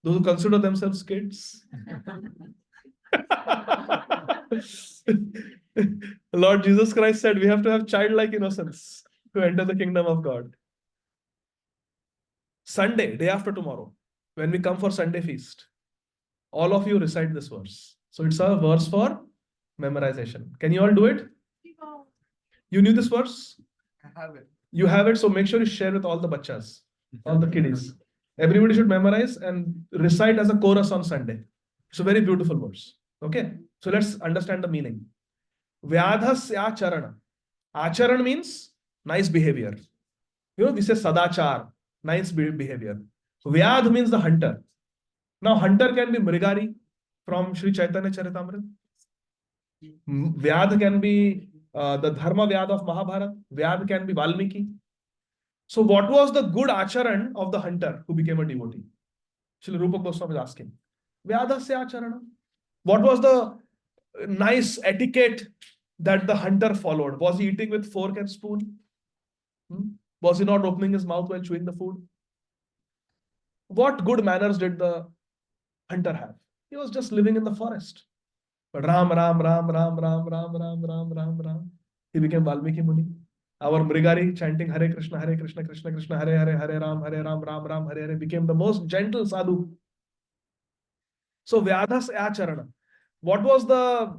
those who consider themselves kids. Lord Jesus Christ said we have to have childlike innocence to enter the kingdom of God. Sunday, day after tomorrow, when we come for Sunday feast, all of you recite this verse. So it's a verse for memorization. Can you all do it? You knew this verse? I have it. You have it, so make sure you share with all the bachas, all the kiddies. Everybody should memorize and recite as a chorus on Sunday. It's a very beautiful verse. Okay, so let's understand the meaning. Vyadhasya charana. Acharan means nice behavior. You know, we say sadachar, nice behavior. Vyadh means the hunter. Now, hunter can be Mrigari from Sri Chaitanya Charitamrita. Vyadh can be the Dharma Vyadh of Mahabharata. Vyadh can be Valmiki. So, what was the good acharan of the hunter who became a devotee? Srila Rupa Goswami is asking. Vyadhasya acharana. What was the nice etiquette that the hunter followed? Was he eating with fork and spoon? Was he not opening his mouth while chewing the food? What good manners did the hunter have? He was just living in the forest. But Ram, Ram, Ram, Ram, Ram, Ram, Ram, Ram, Ram, Ram. He became Valmiki Muni. Our Mrigari chanting Hare Krishna, Krishna Krishna, Hare Hare, Hare Ram, Ram, Ram, Hare Hare became the most gentle sadhu. So Vyadhas Acharana. What was the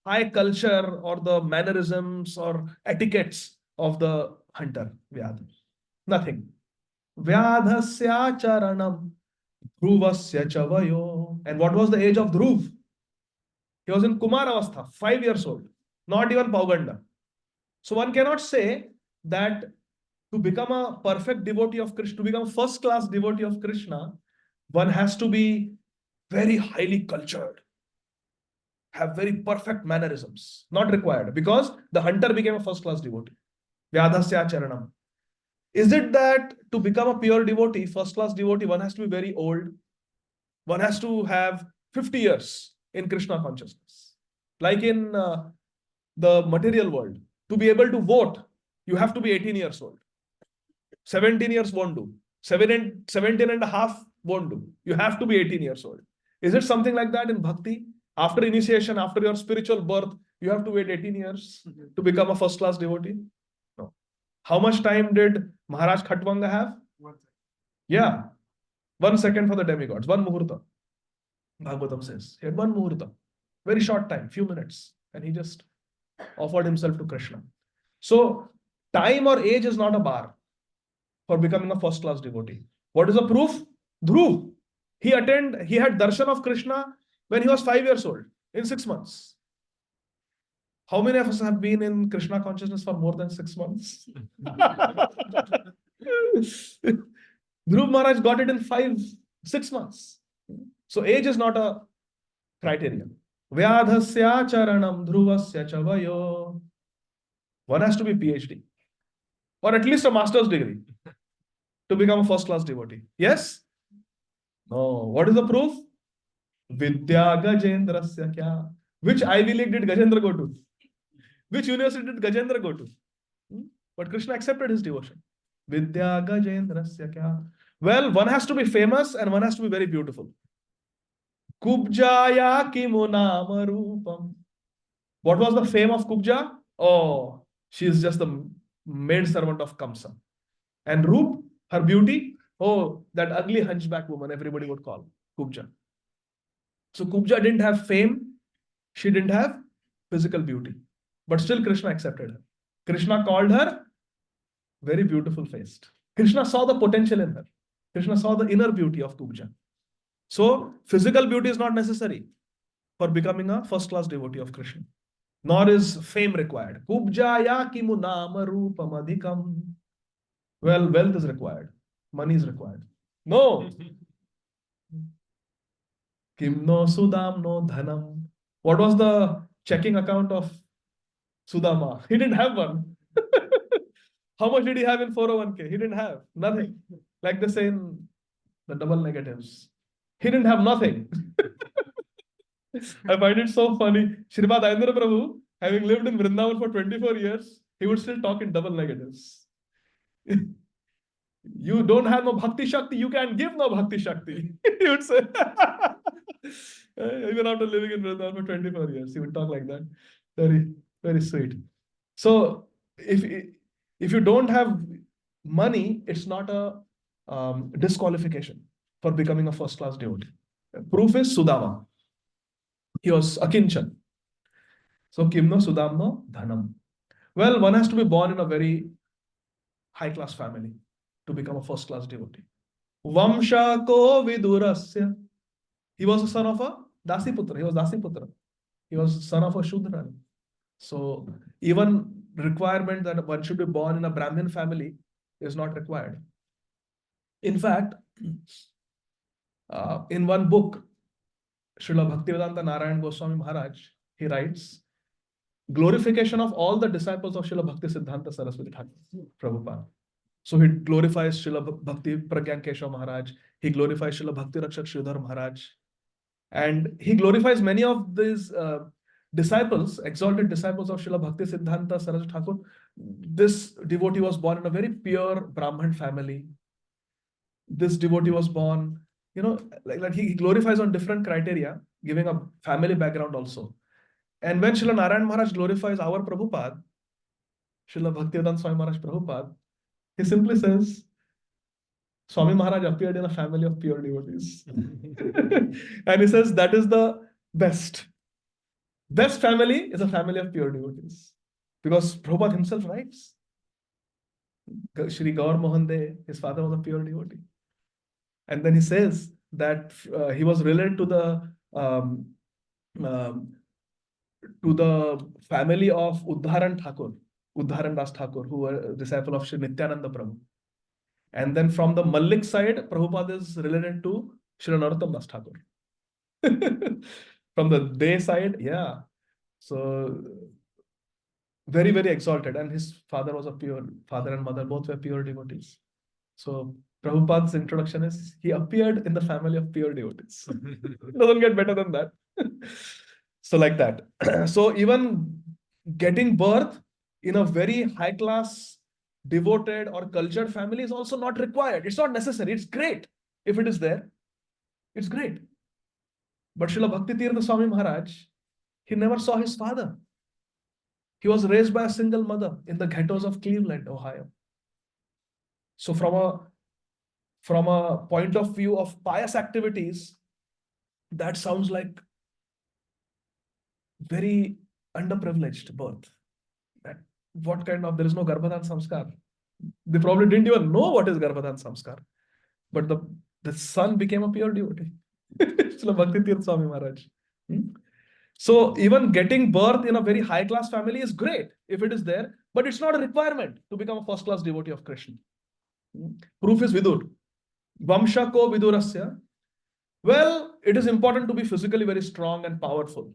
high culture or the mannerisms or etiquettes of the hunter? Vyadha. Nothing. Vyadhasya charanam Dhruvasya chavayo. And what was the age of Dhruv? He was in Kumar Avastha, 5 years old, not even Pauganda. So one cannot say that to become a perfect devotee of Krishna, to become a first-class devotee of Krishna, one has to be very highly cultured, have very perfect mannerisms. Not required, because the hunter became a first-class devotee. Vyadhasya charanam. Is it that to become a pure devotee, first-class devotee, one has to be very old? One has to have 50 years in Krishna consciousness. Like in the material world, to be able to vote, you have to be 18 years old. 17 years won't do. 17 and a half won't do. You have to be 18 years old. Is it something like that in bhakti? After initiation, after your spiritual birth, you have to wait 18 years to become a first-class devotee? No. How much time did Maharaj Khatwanga have? 1 second. Yeah. 1 second for the demigods. 1 muhurta. Bhagavatam says. He had 1 muhurta. Very short time, few minutes. And he just offered himself to Krishna. So, time or age is not a bar for becoming a first-class devotee. What is the proof? Dhruv. He had darshan of Krishna when he was 5 years old, in 6 months. How many of us have been in Krishna consciousness for more than 6 months? Dhruv Maharaj got it in 6 months. So age is not a criterion. Vyadhasya charanam dhruvasya chavayo. One has to be PhD, or at least a master's degree, to become a first-class devotee. Yes? No. What is the proof? Vidya Gajendrasya kya? Which Ivy League did Gajendra go to? Which university did Gajendra go to? Hmm? But Krishna accepted his devotion. Vidya Gajendrasya kya? Well, one has to be famous and one has to be very beautiful. Kubjaya kimunama rupam. What was the fame of Kubja? Oh, she is just the maid servant of Kamsa. And Roop, her beauty, oh, that ugly hunchback woman, everybody would call Kubja. So Kubja didn't have fame, she didn't have physical beauty, but still Krishna accepted her. Krishna called her very beautiful faced. Krishna saw the potential in her. Krishna saw the inner beauty of Kubja. So physical beauty is not necessary for becoming a first class devotee of Krishna, nor is fame required. Kubjaya kimunama rupam adhikam. Well, wealth is required, money is required. No. Kim no Sudam no dhanam. What was the checking account of Sudama? He didn't have one. How much did he have in 401k? He didn't have nothing. Like they say in the double negatives. He didn't have nothing. I find it so funny. Srimad Adi Gadadhara Prabhu, having lived in Vrindavan for 24 years, he would still talk in double negatives. You don't have no Bhakti Shakti, you can give no Bhakti Shakti. He would say. Even after living in Vrindavan for 24 years, he would talk like that. Very, very sweet. So, if you don't have money, it's not a disqualification for becoming a first class devotee. Proof is Sudama. He was Akinchan. So, Kimno Sudamno Dhanam. Well, one has to be born in a very high class family to become a first class devotee. Vamsha ko vidurasya. He was the son of a Dasiputra. He was Dasiputra. He was son of a Shudra. So even requirement that one should be born in a Brahmin family is not required. In fact, in one book, Srila Bhaktivedanta Narayan Goswami Maharaj, he writes, glorification of all the disciples of Srila Bhakti Siddhanta Saraswati Thakur, Prabhupada. So he glorifies Srila Bhakti Pragyan Keshav Maharaj, he glorifies Srila Bhakti Rakshak Sridhar Maharaj, and he glorifies many of these disciples, exalted disciples of Srila Bhakti Siddhanta Saraswati Thakur. This devotee was born in a very pure Brahman family. This devotee was born, like he glorifies on different criteria, giving a family background also. And when Srila Narayan Maharaj glorifies our Prabhupada, Srila Bhaktivedanta Swami Maharaj Prabhupada, he simply says, Swami Maharaj appeared in a family of pure devotees. And he says that is the best. Best family is a family of pure devotees. Because Prabhupada himself writes, Shri Gaur Mohan De, his father was a pure devotee. And then he says that he was related to the family of Uddharan Thakur, Uddharan Das Thakur, who were a disciple of Shri Nityananda Prabhu. And then from the Malik side, Prabhupada is related to Shri Narottam Das Thakur. From the Day side, yeah. So very, very exalted. And his father was a pure, father and mother both were pure devotees. So Prabhupada's introduction is, he appeared in the family of pure devotees. It doesn't get better than that. So like that. So even getting birth in a very high class, devoted or cultured family is also not required. It's not necessary. It's great if it is there. It's great. But Srila Bhakti Tirtha Swami Maharaj, he never saw his father. He was raised by a single mother in the ghettos of Cleveland, Ohio. So from a point of view of pious activities, that sounds like very underprivileged birth. What kind of, there is no Garbhadan Samskar. They probably didn't even know what is Garbhadan Samskar. But the son became a pure devotee. Srila Bhakti Tirtha Swami Maharaj. So even getting birth in a very high class family is great if it is there, but it's not a requirement to become a first class devotee of Krishna. Proof is Vidur. Vamsha ko Vidurasya. Well, it is important to be physically very strong and powerful.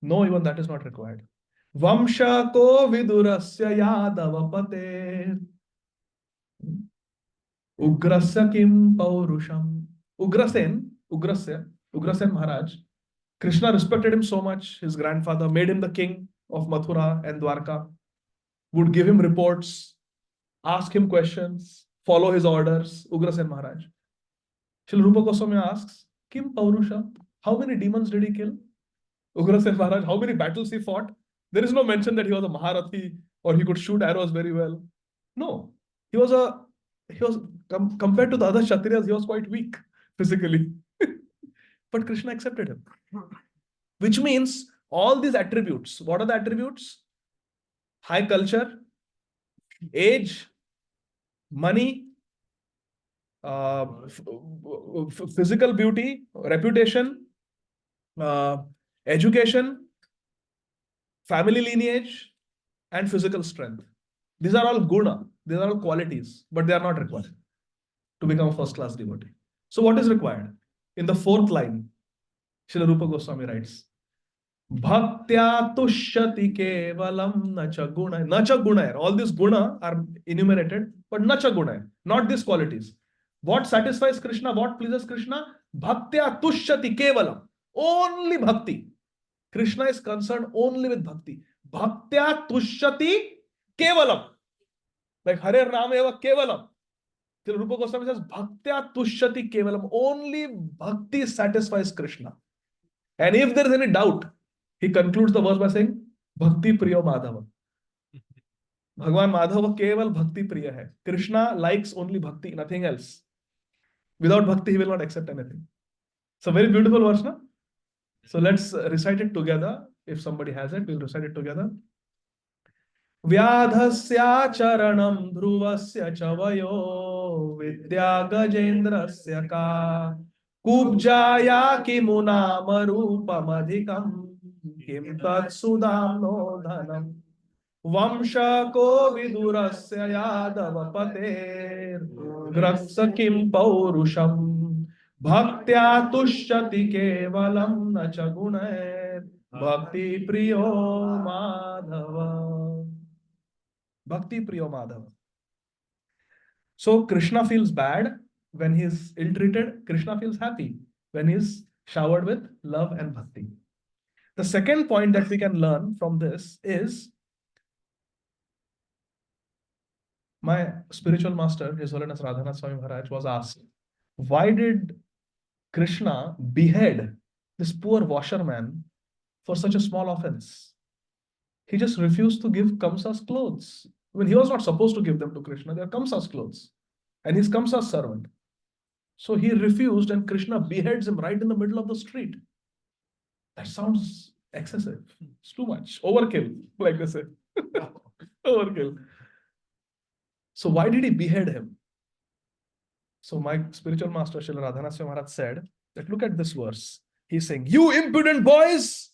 No, even that is not required. Vamsha ko Vidurasya Yadavapate. Ugrasya kim paurusham. Ugrasen Maharaj, Krishna respected him so much. His grandfather made him the king of Mathura and Dwarka, would give him reports, ask him questions, follow his orders. Ugrasen Maharaj. Srila Rupa Goswami asks, Kim Paurusha? How many demons did he kill? Ugrasen Maharaj, how many battles he fought? There is no mention that he was a Maharathi or he could shoot arrows very well. No, he was compared to the other Kshatriyas, he was quite weak physically. But Krishna accepted him. Which means all these attributes, what are the attributes? High culture, age, money, physical beauty, reputation, education, family lineage, and physical strength. These are all guna, these are all qualities, but they are not required to become a first class devotee. So, what is required? In the fourth line, Srila Rupa Goswami writes, Bhaktya tushyati kevalam nacha guna. Nacha guna. All these guna are enumerated, but nacha guna, not these qualities. What satisfies Krishna? What pleases Krishna? Bhaktya tushyati kevalam. Only bhakti. Krishna is concerned only with bhakti. Bhaktya tushyati kevalam. Like Hare Ram eva kevalam. Till Rupa Goswami says, Bhaktya tushyati kevalam. Only bhakti satisfies Krishna. And if there is any doubt, he concludes the verse by saying, Bhakti Priyo Madhava. Bhagwan Madhava keval Bhakti Priya hai. Krishna likes only Bhakti, nothing else. Without Bhakti, he will not accept anything. So very beautiful verse, na? So let's recite it together. If somebody has it, we'll recite it together. Vyadhasya charanam dhruvasya chavayo vidya gajendrasya ka kubjaya kimuna marupamadhikam kim tat sudamno dhanam vamshako vidurasya yadavapater graksa kim paurusham bhaktya tushyati kevalam nacha gunair bhakti priyo madhava. Bhakti Priyo Madhava. So Krishna feels bad when he is ill-treated. Krishna feels happy when he is showered with love and bhakti. The second point that we can learn from this is my spiritual master, His Holiness Radhanath Swami Maharaj, was asked, why did Krishna behead this poor washerman for such a small offense? He just refused to give Kamsa's clothes. When he was not supposed to give them to Krishna, they are Kamsa's clothes. And he's Kamsa's servant. So he refused and Krishna beheads him right in the middle of the street. That sounds excessive. It's too much. Overkill, like they say. Overkill. So why did he behead him? So my spiritual master, Srila Radhanath Maharaj said that look at this verse. He's saying, you impudent boys,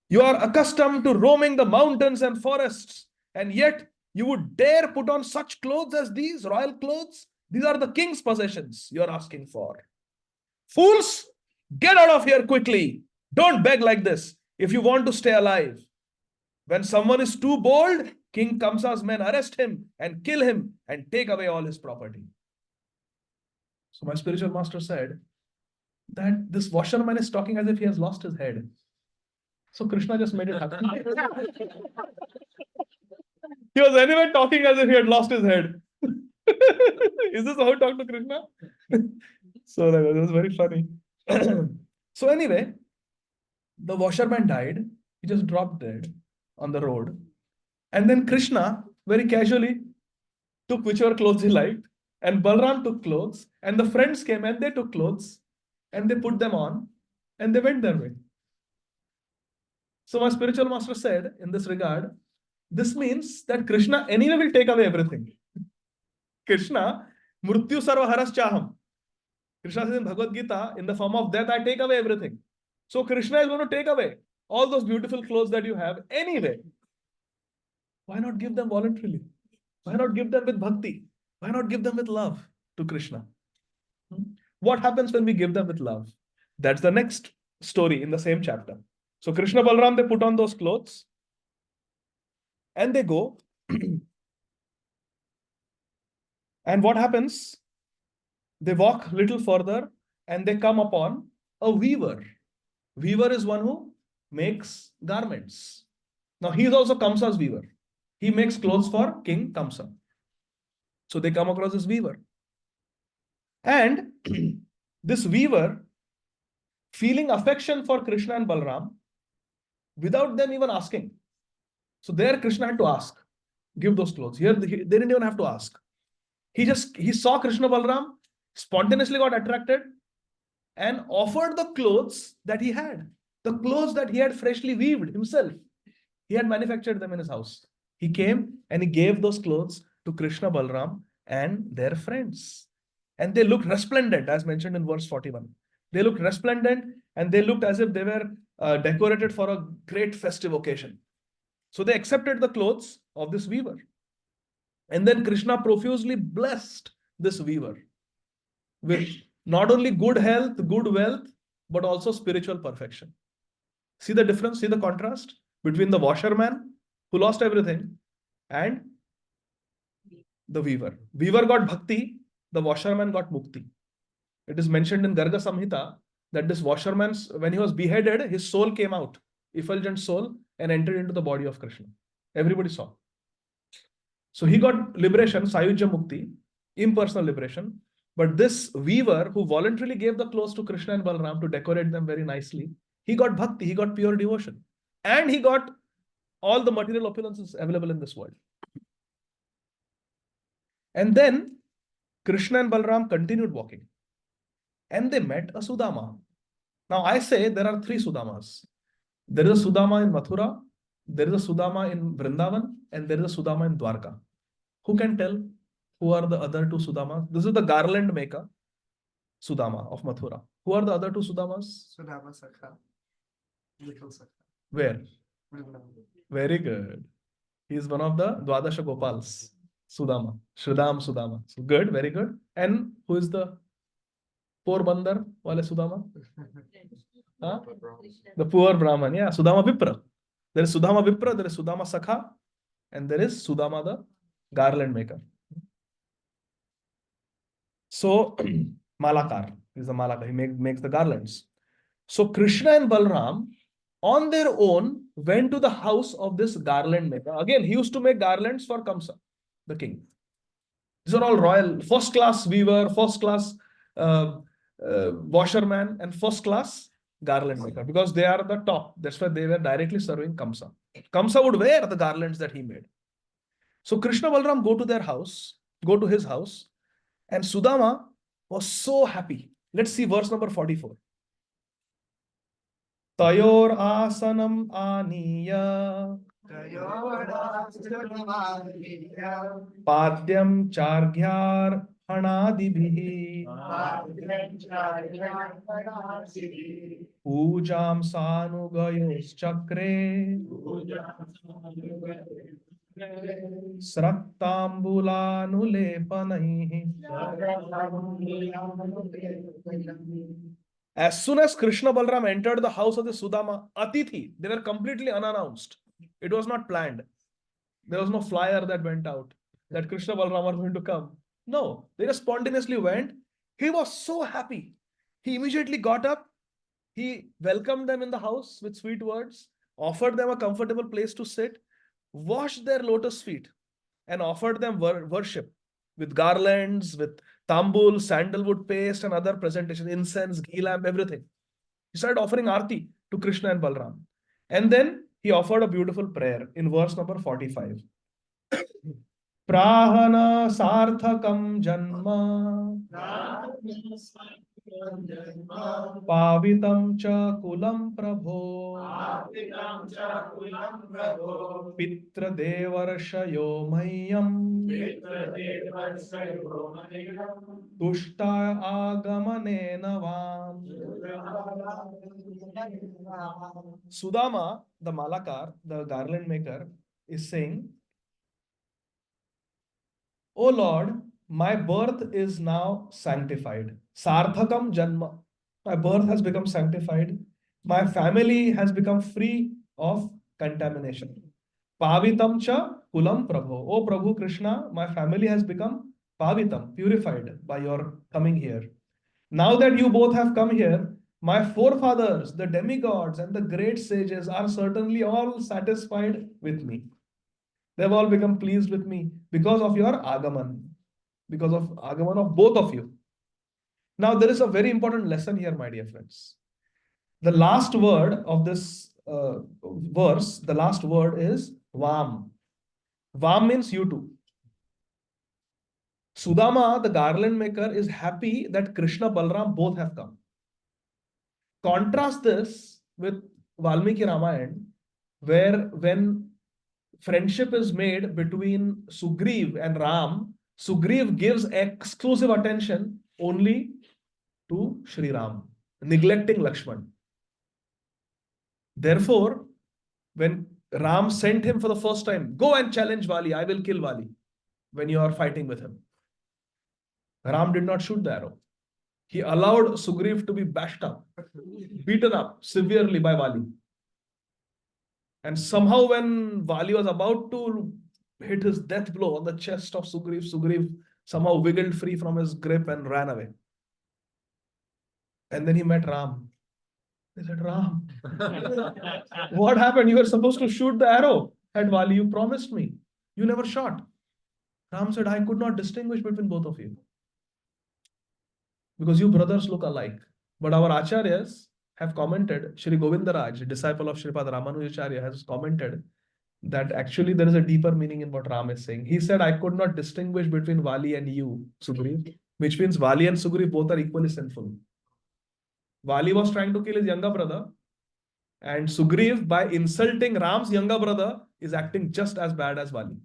you are accustomed to roaming the mountains and forests, and yet you would dare put on such clothes as these, royal clothes? These are the king's possessions you are asking for. Fools, get out of here quickly. Don't beg like this if you want to stay alive. When someone is too bold, King Kamsa's men arrest him and kill him and take away all his property. So my spiritual master said that this washerman is talking as if he has lost his head. So Krishna just made it happen. He was anyway talking as if he had lost his head. Is this how he talked to Krishna? So that was very funny. So anyway, the washerman died. He just dropped dead on the road. And then Krishna very casually took whichever clothes he liked. And Balram took clothes. And the friends came and they took clothes. And they put them on. And they went their way. So my spiritual master said in this regard, this means that Krishna anyway will take away everything. Krishna, Mrityu Sarva Haras Chaham. Krishna says in Bhagavad Gita, in the form of death, I take away everything. So Krishna is going to take away all those beautiful clothes that you have anyway. Why not give them voluntarily? Why not give them with bhakti? Why not give them with love to Krishna? What happens when we give them with love? That's the next story in the same chapter. So Krishna Balram, they put on those clothes and they go. And what happens? They walk a little further and they come upon a weaver. Weaver is one who makes garments. Now he is also Kamsa's weaver. He makes clothes for King Kamsa. So they come across this weaver. And this weaver, feeling affection for Krishna and Balram, without them even asking. So there Krishna had to ask, give those clothes. Here they didn't even have to ask. He saw Krishna Balram, spontaneously got attracted, and offered the clothes that he had. The clothes that he had freshly weaved himself. He had manufactured them in his house. He came and he gave those clothes to Krishna Balram and their friends. And they looked resplendent, as mentioned in verse 41. They looked resplendent and they looked as if they were decorated for a great festive occasion. So they accepted the clothes of this weaver. And then Krishna profusely blessed this weaver with not only good health, good wealth, but also spiritual perfection. See the difference? See the contrast between the washerman who lost everything and the weaver. Weaver got bhakti, the washerman got mukti. It is mentioned in Garga Samhita that this washerman, when he was beheaded, his soul came out, effulgent soul, and entered into the body of Krishna. Everybody saw. So he got liberation, Sayujya Mukti, impersonal liberation. But this weaver who voluntarily gave the clothes to Krishna and Balram to decorate them very nicely, he got bhakti, he got pure devotion. And he got all the material opulences available in this world. And then Krishna and Balram continued walking. And they met a Sudama. Now I say there are three Sudamas. There is a Sudama in Mathura, there is a Sudama in Vrindavan, and there is a Sudama in Dwarka. Who can tell who are the other two Sudamas? This is the garland maker, Sudama of Mathura. Who are the other two Sudamas? Sudama Sakha. Little Sakha. Where? Very good. He is one of the Dwadasha Gopals. Sudama. Shridam Sudama. So good, very good. And who is the Porbandar wale Sudama? Huh? The poor Brahman. Yeah, Sudama Vipra. There is Sudama Vipra, there is Sudama Sakha, and there is Sudama the garland maker. So, Malakar is the Malakar. He makes the garlands. So, Krishna and Balram on their own went to the house of this garland maker. Again, he used to make garlands for Kamsa, the king. These are all royal, first class weaver, first class washerman, and first class garland maker, because they are the top. That's why they were directly serving Kamsa. Kamsa would wear the garlands that he made. So Krishna Balram go to his house, and Sudama was so happy. Let's see verse number 44. Tayor asanam aniya padyam chargyar hanadibhi pujam sanugayos chakre sraktambulanulepanaihi. As soon as Krishna Balram entered the house of the Sudama, Atithi, they were completely unannounced. It was not planned. There was no flyer that went out that Krishna Balram are going to come. No, they just spontaneously went. He was so happy. He immediately got up. He welcomed them in the house with sweet words, offered them a comfortable place to sit, washed their lotus feet, and offered them worship with garlands, with tambul, sandalwood paste, and other presentation, incense, ghee lamp, everything. He started offering arti to Krishna and Balram. And then he offered a beautiful prayer in verse number 45. Prahana sarthakam janma pavitam cha kulam prabho pitra devarshayo mayam tushta agamane navam. Sudama, the Malakar, the garland maker, is saying, O Lord, my birth is now sanctified. Sarthakam janma. My birth has become sanctified. My family has become free of contamination. Pavitam cha kulam prabho. O Prabhu Krishna, my family has become pavitam, purified by your coming here. Now that you both have come here, my forefathers, the demigods and the great sages are certainly all satisfied with me. They've all become pleased with me because of your agaman, because of agaman of both of you. Now, there is a very important lesson here, my dear friends. The last word of this verse, the last word is Vam. Vam means you two. Sudama, the garland maker, is happy that Krishna, Balram both have come. Contrast this with Valmiki Ramayana, where when friendship is made between Sugriv and Ram, Sugriv gives exclusive attention only to Sri Ram, neglecting Lakshman. Therefore, when Ram sent him for the first time, go and challenge Vali, I will kill Vali when you are fighting with him. Ram did not shoot the arrow. He allowed Sugriv to be bashed up, beaten up severely by Vali. And somehow when Vali was about to hit his death blow on the chest of Sugriv, Sugriv somehow wiggled free from his grip and ran away. And then he met Ram. He said, Ram, what happened? You were supposed to shoot the arrow at Vali. You promised me. You never shot. Ram said, I could not distinguish between both of you, because you brothers look alike. But our acharyas have commented, Shri Govindaraj, disciple of Sripad Ramanujacharya, has commented that actually there is a deeper meaning in what Ram is saying. He said, I could not distinguish between Vali and you, Sugriv, which means Vali and Sugriv both are equally sinful. Vali was trying to kill his younger brother, and Sugriv, by insulting Ram's younger brother, is acting just as bad as Vali.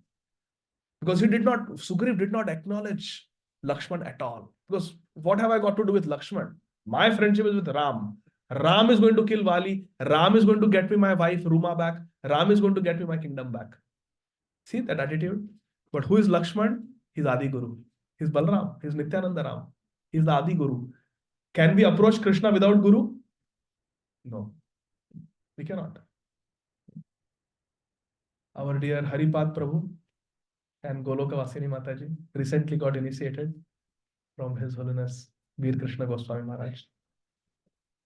Because Sugriv did not acknowledge Lakshman at all. Because what have I got to do with Lakshman? My friendship is with Ram. Ram is going to kill Vali. Ram is going to get me my wife Ruma back. Ram is going to get me my kingdom back. See that attitude? But who is Lakshman? He's Adi Guru. He's Balram. He's Nityananda Ram. He's the Adi Guru. Can we approach Krishna without Guru? No, we cannot. Our dear Haripad Prabhu and Goloka Vasini Mataji recently got initiated from His Holiness Veer Krishna Goswami Maharaj.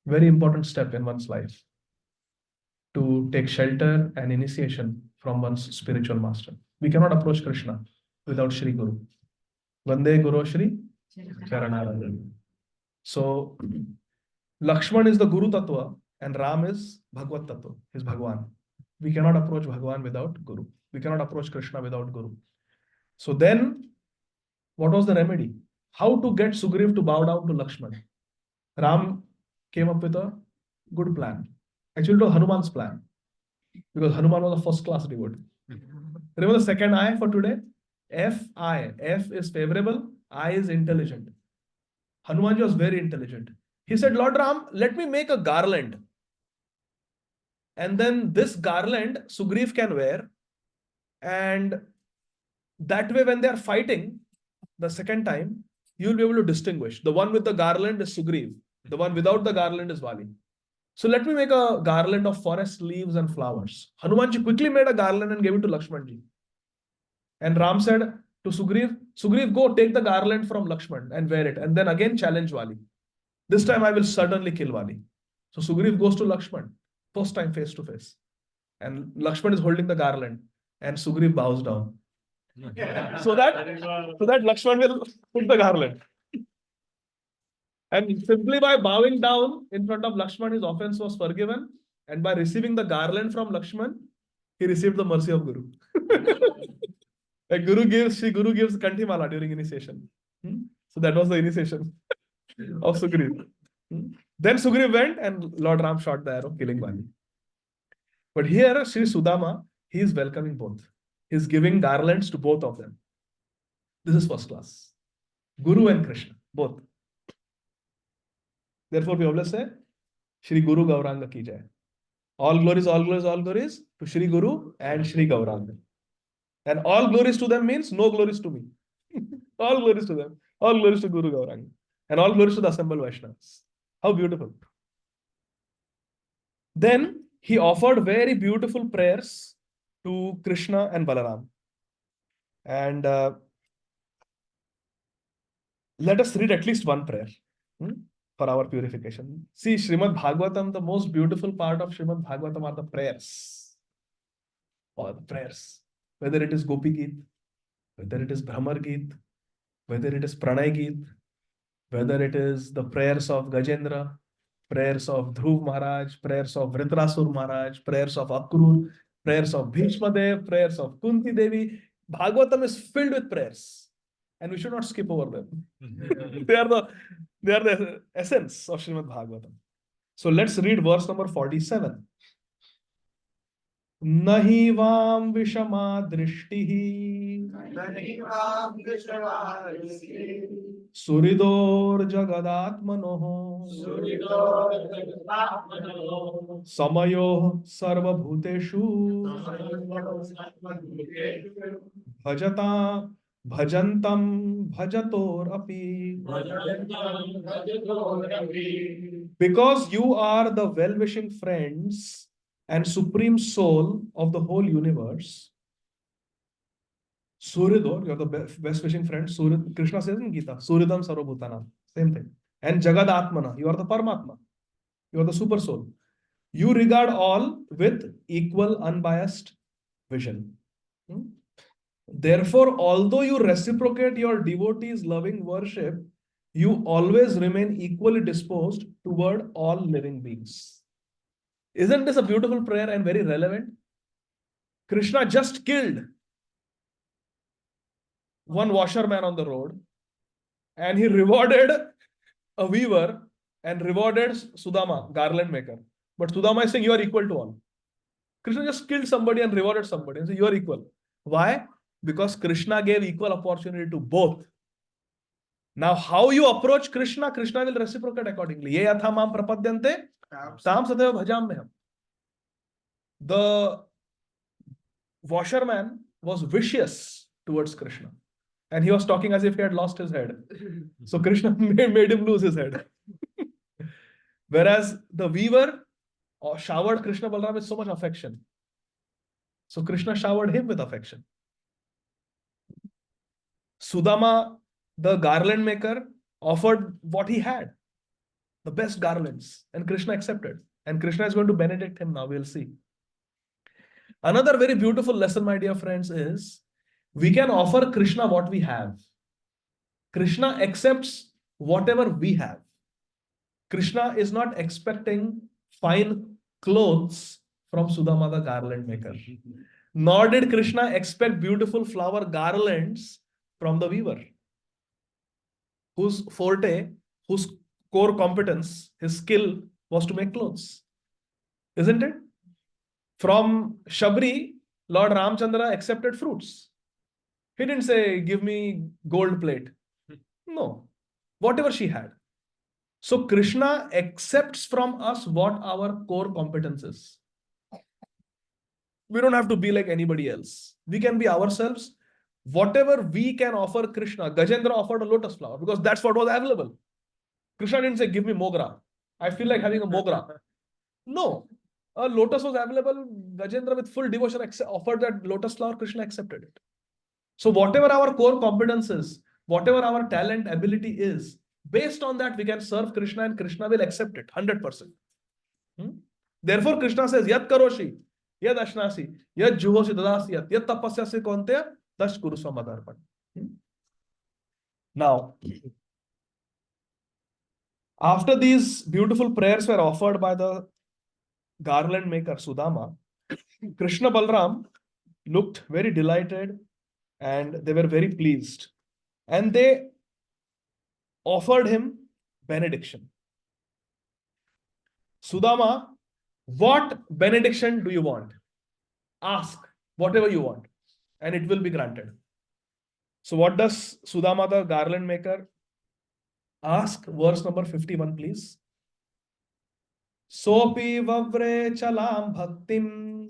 Very important step in one's life to take shelter and initiation from one's spiritual master. We cannot approach Krishna without Shri Guru. Vande Guru Shri Charanarajan. So, Lakshman is the Guru Tattva and Ram is Bhagavad Tattva, is Bhagwan. We cannot approach Bhagwan without Guru. We cannot approach Krishna without Guru. So then, what was the remedy? How to get Sugriv to bow down to Lakshman? Ram came up with a good plan. Actually, it was Hanuman's plan, because Hanuman was a first-class devotee. Remember the second I for today? F-I. F is favorable, I is intelligent. Hanumanji was very intelligent. He said, Lord Ram, let me make a garland. And then this garland Sugriv can wear. And that way, when they are fighting the second time, you will be able to distinguish. The one with the garland is Sugriv. The one without the garland is Vali. So let me make a garland of forest leaves and flowers. Hanumanji quickly made a garland and gave it to Lakshmanji. And Ram said to Sugriv, Sugriv, go take the garland from Lakshman and wear it. And then again challenge Vali. This time I will certainly kill Vali. So Sugriv goes to Lakshman, first time face to face. And Lakshman is holding the garland and Sugriv bows down. so that Lakshman will put the garland. And simply by bowing down in front of Lakshman, his offense was forgiven. And by receiving the garland from Lakshman, he received the mercy of Guru. Like Sri Guru gives Kanthimala during initiation. So that was the initiation of Sugriv. Then Sugriv went and Lord Ram shot the arrow, killing Vali. But here, Sri Sudama, he is welcoming both. He is giving garlands to both of them. This is first class. Guru and Krishna, both. Therefore, we always say, Shri Guru Gauranga ki jai. All glories, all glories, all glories to Shri Guru and Shri Gauranga. And all glories to them means no glories to me. All glories to them. All glories to Guru Gauranga. And all glories to the assembled Vaishnavas. How beautiful. Then he offered very beautiful prayers to Krishna and Balaram. And let us read at least one prayer. for our purification. See, Srimad Bhagavatam, the most beautiful part of Srimad Bhagavatam are the prayers. Or the prayers. Whether it is Gopi Geet, whether it is Brahmar Geet, whether it is Pranay Geet, whether it is the prayers of Gajendra, prayers of Dhruv Maharaj, prayers of Vritrasur Maharaj, prayers of Akrur, prayers of Bhishma Dev, prayers of Kunti Devi. Bhagavatam is filled with prayers, and we should not skip over them. they are the essence of Srimad Bhagavatam. So let's read verse number 47. Nahi vam vishama drishtihi suridor jagadatmanoh samayo sarvabhuteshu bhajata bhajantam bhajator api. Because you are the well-wishing friends and supreme soul of the whole universe. Suridor, you're the best wishing friend. Surid, Krishna says in Gita, Suridam Sarvabhutana. Same thing. And Jagadatmana, you are the Paramatma. You are the super soul. You regard all with equal, unbiased vision. Therefore, although you reciprocate your devotees' loving worship, you always remain equally disposed toward all living beings. Isn't this a beautiful prayer and very relevant? Krishna just killed one washerman on the road, and he rewarded a weaver and rewarded Sudama, garland maker. But Sudama is saying you are equal to all. Krishna just killed somebody and rewarded somebody and said you are equal. Why? Because Krishna gave equal opportunity to both. Now, how you approach Krishna, Krishna will reciprocate accordingly. Ye yatha mam prapadyante, tam sadeva bhajamyaham. The washerman was vicious towards Krishna. And he was talking as if he had lost his head. So Krishna made him lose his head. Whereas the weaver showered Krishna Balram with so much affection. So Krishna showered him with affection. Sudama, the garland maker, offered what he had, the best garlands, and Krishna accepted. And Krishna is going to benedict him now, we'll see. Another very beautiful lesson, my dear friends, is we can offer Krishna what we have. Krishna accepts whatever we have. Krishna is not expecting fine clothes from Sudama the garland maker. Nor did Krishna expect beautiful flower garlands from the weaver, whose forte, whose core competence, his skill was to make clothes. Isn't it? From Shabri, Lord Ramchandra accepted fruits. He didn't say, give me gold plate. No, whatever she had. So Krishna accepts from us what our core competence is. We don't have to be like anybody else. We can be ourselves. Whatever we can offer Krishna, Gajendra offered a lotus flower because that's what was available. Krishna didn't say, give me mogra. I feel like having a mogra. No, a lotus was available. Gajendra with full devotion offered that lotus flower. Krishna accepted it. So whatever our core competence is, whatever our talent, ability is, based on that we can serve Krishna and Krishna will accept it 100%. Therefore Krishna says, Yat karoshi, yad ashnasi, yad juhosi dadasyat, yad tapasyasi konteya, das kuru swamadarpan. Now, after these beautiful prayers were offered by the garland maker Sudama, Krishna Balram looked very delighted and they were very pleased. And they offered him benediction. Sudama, what benediction do you want? Ask whatever you want, and it will be granted. So what does Sudama the garland maker ask? Verse number 51, please. Sopi vavre chalam bhaktim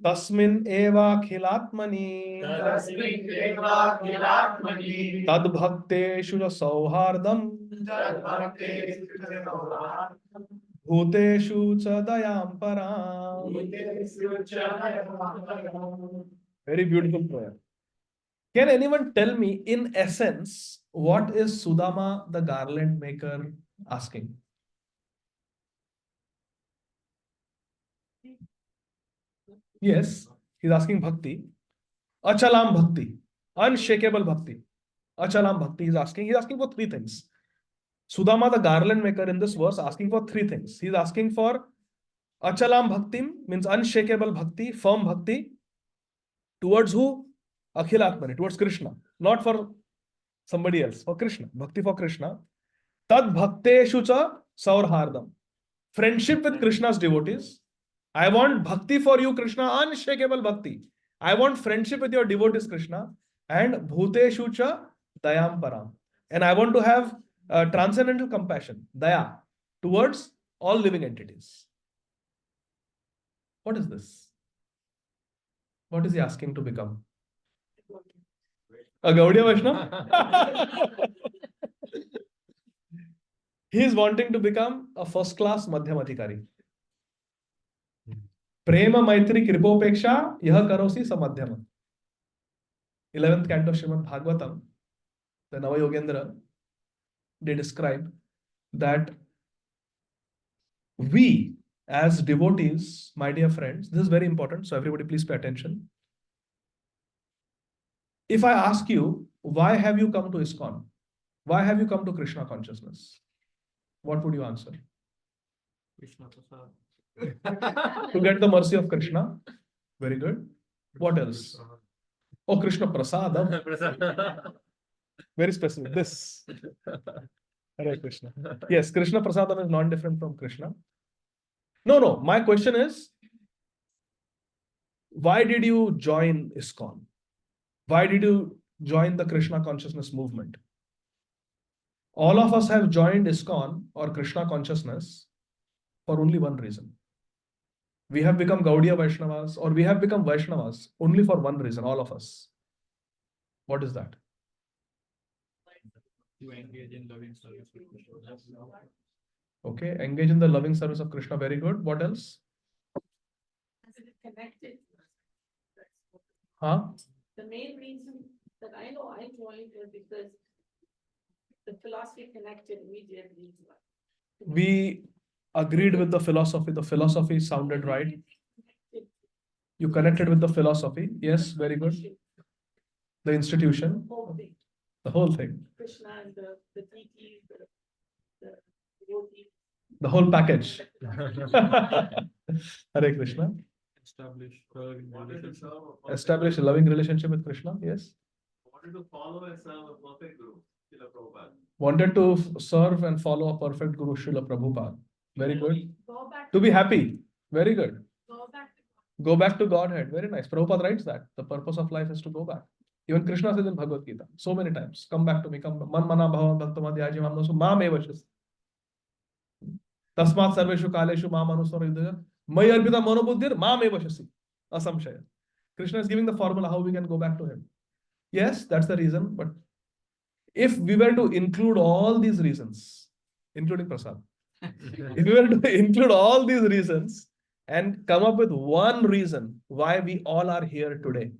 tasmin eva khilatmani tad bhakteshu sauhardam bhuteshu cha dayam param. Very beautiful prayer. Can anyone tell me, in essence, What is Sudama the garland maker asking? Yes, he's asking bhakti. Achalam bhakti. Unshakable bhakti. Achalam bhakti he's asking. He's asking for three things. Sudama, the garland maker, in this verse, asking for three things. He's asking for Achalam bhaktim, means unshakable bhakti, firm bhakti. Towards who? Akhilatmani, towards Krishna. Not for somebody else, for Krishna. Bhakti for Krishna. Tad bhakteshu cha saurhardam. Friendship with Krishna's devotees. I want bhakti for you, Krishna, unshakable bhakti. I want friendship with your devotees, Krishna. And bhuteshu cha dayam param. And I want to have transcendental compassion, daya, towards all living entities. What is this? What is he asking to become? A Gaudiya Vaishnava? He is wanting to become a first class Madhyam Adhikari. Prema Maitri Kripopeksha Yaha Karosi Samadhyama. 11th canto Srimad Bhagavatam, the Navayogendra, they describe that we as devotees, my dear friends, this is very important, so everybody please pay attention. If I ask you, why have you come to ISKCON? Why have you come to Krishna consciousness? What would you answer? Krishna Prasad. To get the mercy of Krishna. Very good. What else? Oh, Krishna Prasadam. Very specific. This. Hare Krishna. Yes, Krishna Prasadam is not different from Krishna. No. My question is, why did you join ISKCON? Why did you join the Krishna consciousness movement? All of us have joined ISKCON or Krishna consciousness for only one reason. We have become Gaudiya Vaishnavas or we have become Vaishnavas only for one reason, all of us. What is that? To engage in loving service with Krishna. Okay, engage in the loving service of Krishna. Very good. What else? Connected. Huh? The main reason that I know I joined was because the philosophy connected immediately. We agreed with the philosophy. The philosophy sounded right. You connected with the philosophy. Yes, very good. The institution. Whole thing. The whole thing. Krishna and the deities, the devotees. The whole package. Hare Krishna. Establish a loving relationship with Krishna. Yes. Wanted to follow and serve a perfect guru, Srila Prabhupada. Wanted to serve and follow a perfect Guru, Srila Prabhupada. Very good. Go back To be happy. Very good. go back to Go back to Godhead. Very nice. Prabhupada writes that. The purpose of life is to go back. Even Krishna says in Bhagavad Gita so many times, come back to me. Come. Man mana bhavam bhaktamadhyaji mamnosu mam evashas. Tasmat sarveshu kaleshu mam anuswara yudhaya. Maya arpita manobuddhir mam evashasi. Asamshaya. Krishna is giving the formula how we can go back to him. Yes, that's the reason. But if we were to include all these reasons, including Prasad, if we were to include all these reasons and come up with one reason why we all are here today,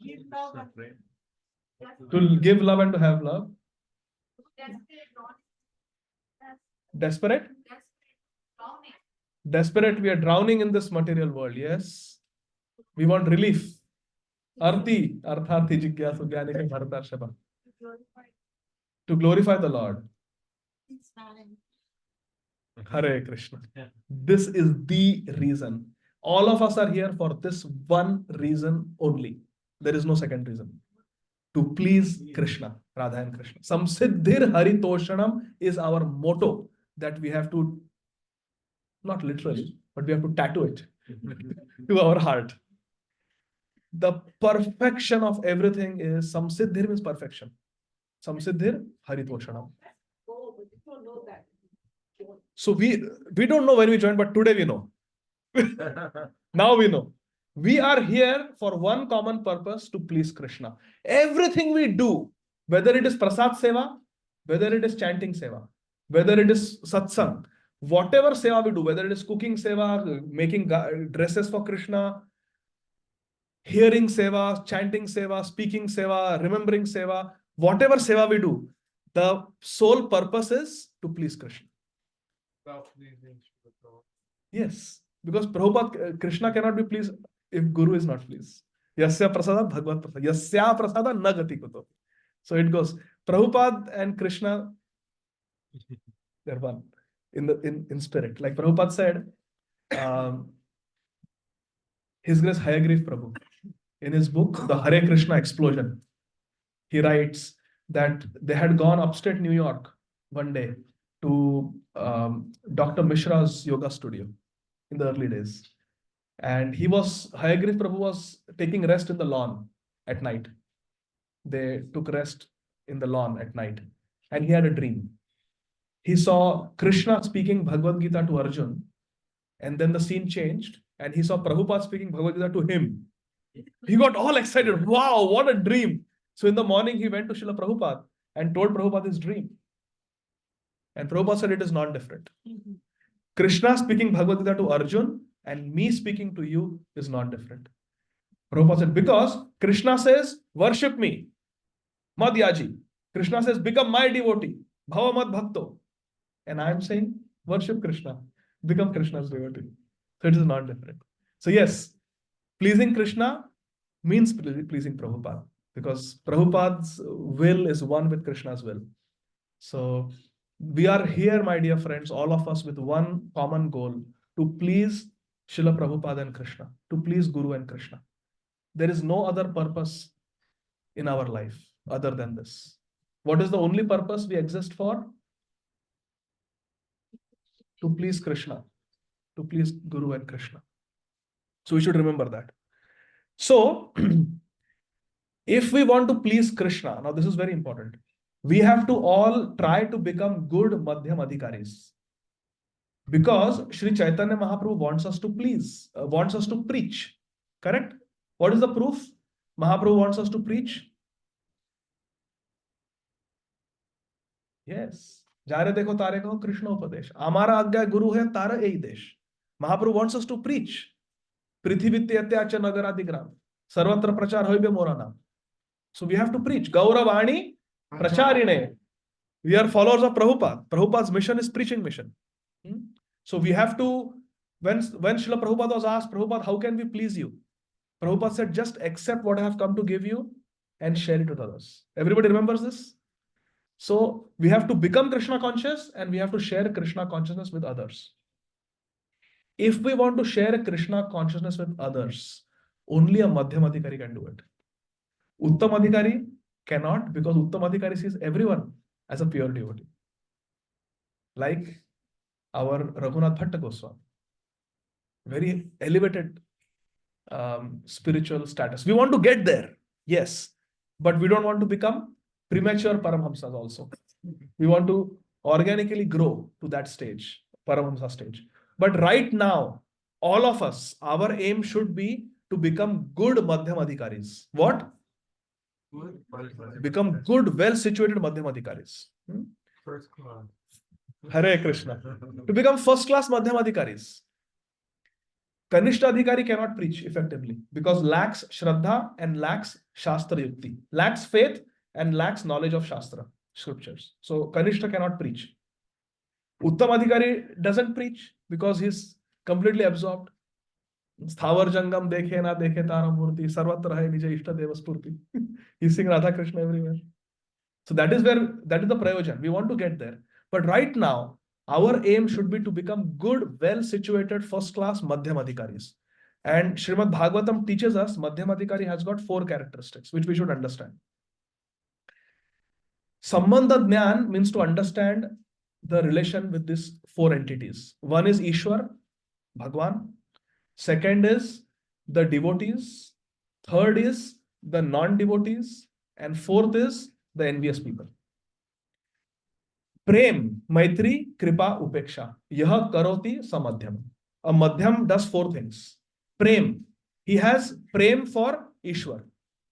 give love and to give love and to have love, desperate, desperate, we are drowning in this material world. Yes, we want relief. Arti, artharthi jigyasu jnani bharatarshava. To glorify the Lord. Hare Krishna. This is the reason. All of us are here for this one reason only. There is no second reason. To please Krishna, Radha and Krishna. Samsiddhir Haritoshanam is our motto that we have to, not literally, but we have to tattoo it to our heart. The perfection of everything is Samsiddhir means perfection. Samsiddhir Haritoshanam. go, but you don't know that. So we don't know when we joined, but today we know. Now we know. We are here for one common purpose, to please Krishna. Everything we do, whether it is prasad seva, whether it is chanting seva, whether it is satsang, whatever seva we do, whether it is cooking seva, making dresses for Krishna, hearing seva, chanting seva, speaking seva, remembering seva, whatever seva we do, the sole purpose is to please Krishna. Yes, because Prabhupada, Krishna cannot be pleased if Guru is not pleased. Yasya prasada bhagavad prasada. Yasya prasada na gati kuto. So it goes. Prabhupada and Krishna, they're one in spirit. Like Prabhupada said, His Grace Hayagriv Prabhu, in his book, The Hare Krishna Explosion, he writes that they had gone upstate New York one day to Dr. Mishra's yoga studio in the early days. And Hayagriv Prabhu was taking rest in the lawn at night. They took rest in the lawn at night. And he had a dream. He saw Krishna speaking Bhagavad Gita to Arjun. And then the scene changed. And he saw Prabhupada speaking Bhagavad Gita to him. He got all excited. Wow, what a dream. So in the morning, he went to Srila Prabhupada and told Prabhupada his dream. And Prabhupada said it is not different. Krishna speaking Bhagavad Gita to Arjun and me speaking to you is not different. Prabhupada said, because Krishna says, worship me. Mad yaji. Krishna says, become my devotee. Bhava mad bhakto. And I am saying, worship Krishna. Become Krishna's devotee. So it is not different. So yes, pleasing Krishna means pleasing Prabhupada. Because Prabhupada's will is one with Krishna's will. So we are here, my dear friends, all of us with one common goal, to please Srila Prabhupada and Krishna, to please Guru and Krishna. There is no other purpose in our life other than this. What is the only purpose we exist for? To please Krishna, to please Guru and Krishna. So we should remember that. So, if we want to please Krishna, now this is very important, we have to all try to become good Madhyam Adhikaris. Because Sri Chaitanya Mahaprabhu wants us to please, wants us to preach. Correct? What is the proof? Mahaprabhu wants us to preach. Yes. Jare dekho tare kaho Krishna upadesh. Amara agya guru hai tara ei desh. Mahaprabhu wants us to preach. Prithivitya cha nagaradigram. Sarvatra prachar hoibe morana. So we have to preach. Gauravani pracharine. We are followers of Prabhupada. Prabhupada's mission is preaching mission. So we have to, when Srila Prabhupada was asked, Prabhupada, how can we please you? Prabhupada said, just accept what I have come to give you and share it with others. Everybody remembers this? So we have to become Krishna conscious and we have to share Krishna consciousness with others. If we want to share Krishna consciousness with others, only a Madhyam Adhikari can do it. Uttam Adhikari cannot, because Uttam Adhikari sees everyone as a pure devotee. Like our Raghunath Bhatta Goswami. Very elevated spiritual status. We want to get there, yes, but we don't want to become premature Paramhamsas also. We want to organically grow to that stage, Paramhamsa stage. But right now, all of us, our aim should be to become good Madhyam Adhikaris. What? Become good, well-situated Madhyam Adhikaris. First class. Hare Krishna. To become first-class Madhyam Adhikaris. Kanishta Adhikari cannot preach effectively because lacks Shraddha and lacks Shastra Yukti, lacks faith and lacks knowledge of Shastra, scriptures. So Kanishta cannot preach. Uttam Adhikari doesn't preach because he's completely absorbed. Sthavar Jangam dekhe na dekhe taram murti, sarvatra hai nija ishta deva spurti. He's singing Radha Krishna everywhere. So that is the prayojan. We want to get there. But right now, our aim should be to become good, well-situated, first-class Madhyam Adhikaris. And Srimad Bhagavatam teaches us Madhyam Adhikari has got 4 characteristics, which we should understand. Sambandha Jnana means to understand the relation with these 4 entities. One is Ishwar, Bhagwan. Second is the devotees. Third is the non-devotees. And fourth is the envious people. Prem, Maitri, Kripa, Upeksha. Yaha karoti samadhyam. A madhyam does 4 things. Prem. He has prem for Ishwar.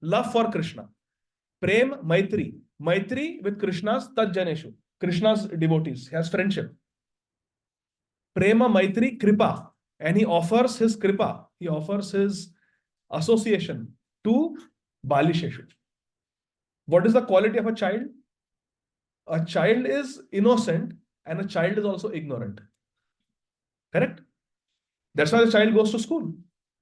Love for Krishna. Prem, Maitri. Maitri with Krishna's Tajjaneshu. Krishna's devotees. He has friendship. Prema, Maitri, Kripa. And he offers his Kripa. He offers his association to Balisheshu. What is the quality of a child? A child is innocent and a child is also ignorant. Correct? That's why the child goes to school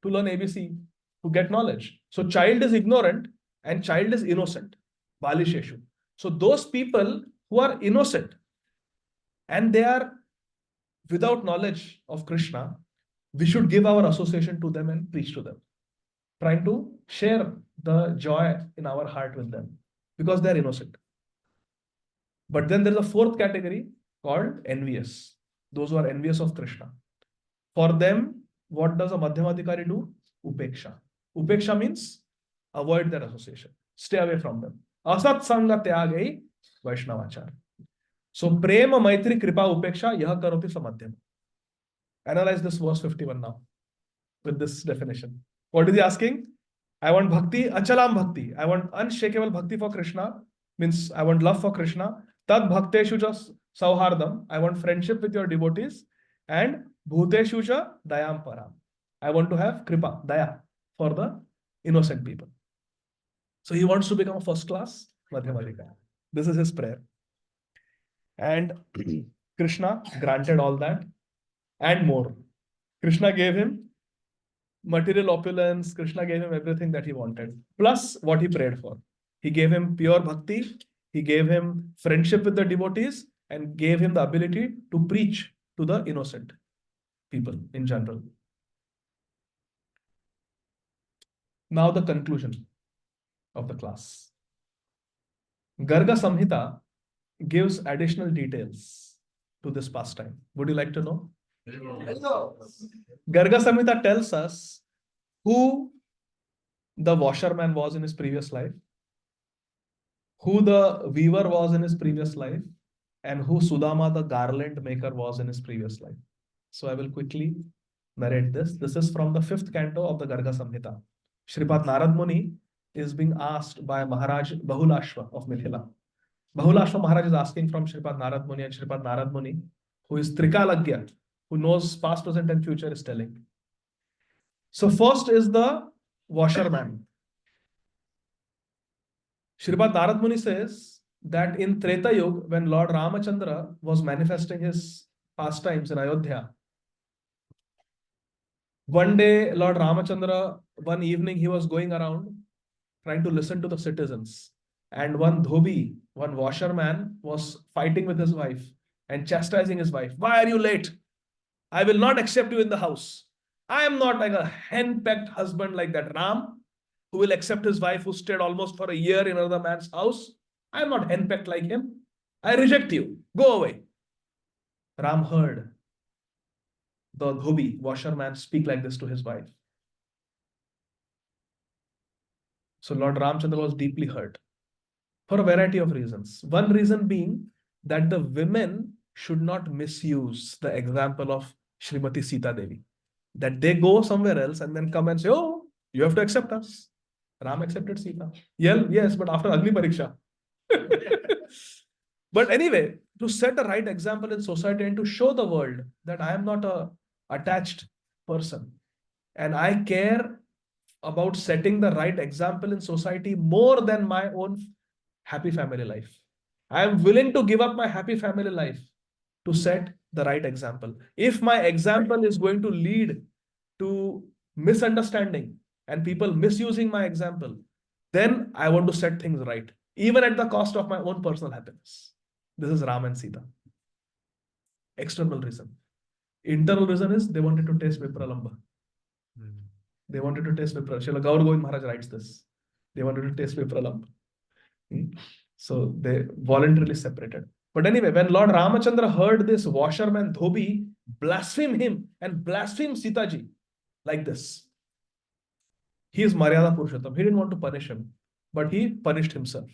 to learn ABC, to get knowledge. So child is ignorant and child is innocent. Balisheshu. So those people who are innocent and they are without knowledge of Krishna, we should give our association to them and preach to them, trying to share the joy in our heart with them because they are innocent. But then there's a fourth category called envious, those who are envious of Krishna. For them, what does a Madhyamadikari do? Upeksha. Upeksha means avoid their association, stay away from them. Asat sanga tyagai Vaishnavachar. So prema, maitri, kripa, upeksha, yah karoti samadhyam. Analyze this verse 51 now with this definition. What is he asking? I want bhakti, achalam bhakti. I want unshakable bhakti for Krishna, means I want love for Krishna. Tad bhakteshu just sauhardam. I want friendship with your devotees. And bhuteshu ja dayam param. I want to have kripa, daya for the innocent people. So he wants to become a first class Madhyamadika. This is his prayer. And Krishna granted all that and more. Krishna gave him material opulence. Krishna gave him everything that he wanted, plus what he prayed for. He gave him pure bhakti. He gave him friendship with the devotees and gave him the ability to preach to the innocent people in general. Now the conclusion of the class. Garga Samhita gives additional details to this pastime. Would you like to know? Garga Samhita tells us who the washerman was in his previous life, who the weaver was in his previous life, and who Sudama the garland maker was in his previous life. So I will quickly narrate this. This is from the 5th canto of the Garga Samhita. Shripad Narad Muni is being asked by Maharaj Bahulashva of Mithila. Bahulashva Maharaj is asking from Shripad Narad Muni, and Shripad Narad Muni, who is Trikalagya, who knows past, present, and future, is telling. So first is the washerman. Shripad Narad Muni says that in Treta Yuga, when Lord Ramachandra was manifesting his pastimes in Ayodhya, one day Lord Ramachandra, one evening he was going around trying to listen to the citizens, and one dhobi, one washerman, was fighting with his wife and chastising his wife. Why are you late? I will not accept you in the house. I am not like a hen-pecked husband like that Ram, who will accept his wife who stayed almost for a year in another man's house. I am not hen-pecked like him. I reject you. Go away. Ram heard the dhobi, washerman, speak like this to his wife. So Lord Ramchandra was deeply hurt for a variety of reasons. One reason being that the women should not misuse the example of Srimati Sita Devi. That they go somewhere else and then come and say, oh, you have to accept us. Ram accepted Sita. Yes, but after Agni Pariksha. But anyway, to set a right example in society and to show the world that I am not a attached person and I care about setting the right example in society more than my own happy family life. I am willing to give up my happy family life to set the right example. If my example is going to lead to misunderstanding and people misusing my example, then I want to set things right, even at the cost of my own personal happiness. This is Ram and Sita. External reason. Internal reason is they wanted to taste Vipralamba. They wanted to taste Vipra. Srila Gaur Govind Maharaj writes this. They wanted to taste Vipralamba. So they voluntarily separated. But anyway, when Lord Ramachandra heard this washerman Dhobi blaspheme him and blaspheme Sitaji like this, he is Maryada Purushottam. He didn't want to punish him, but he punished himself.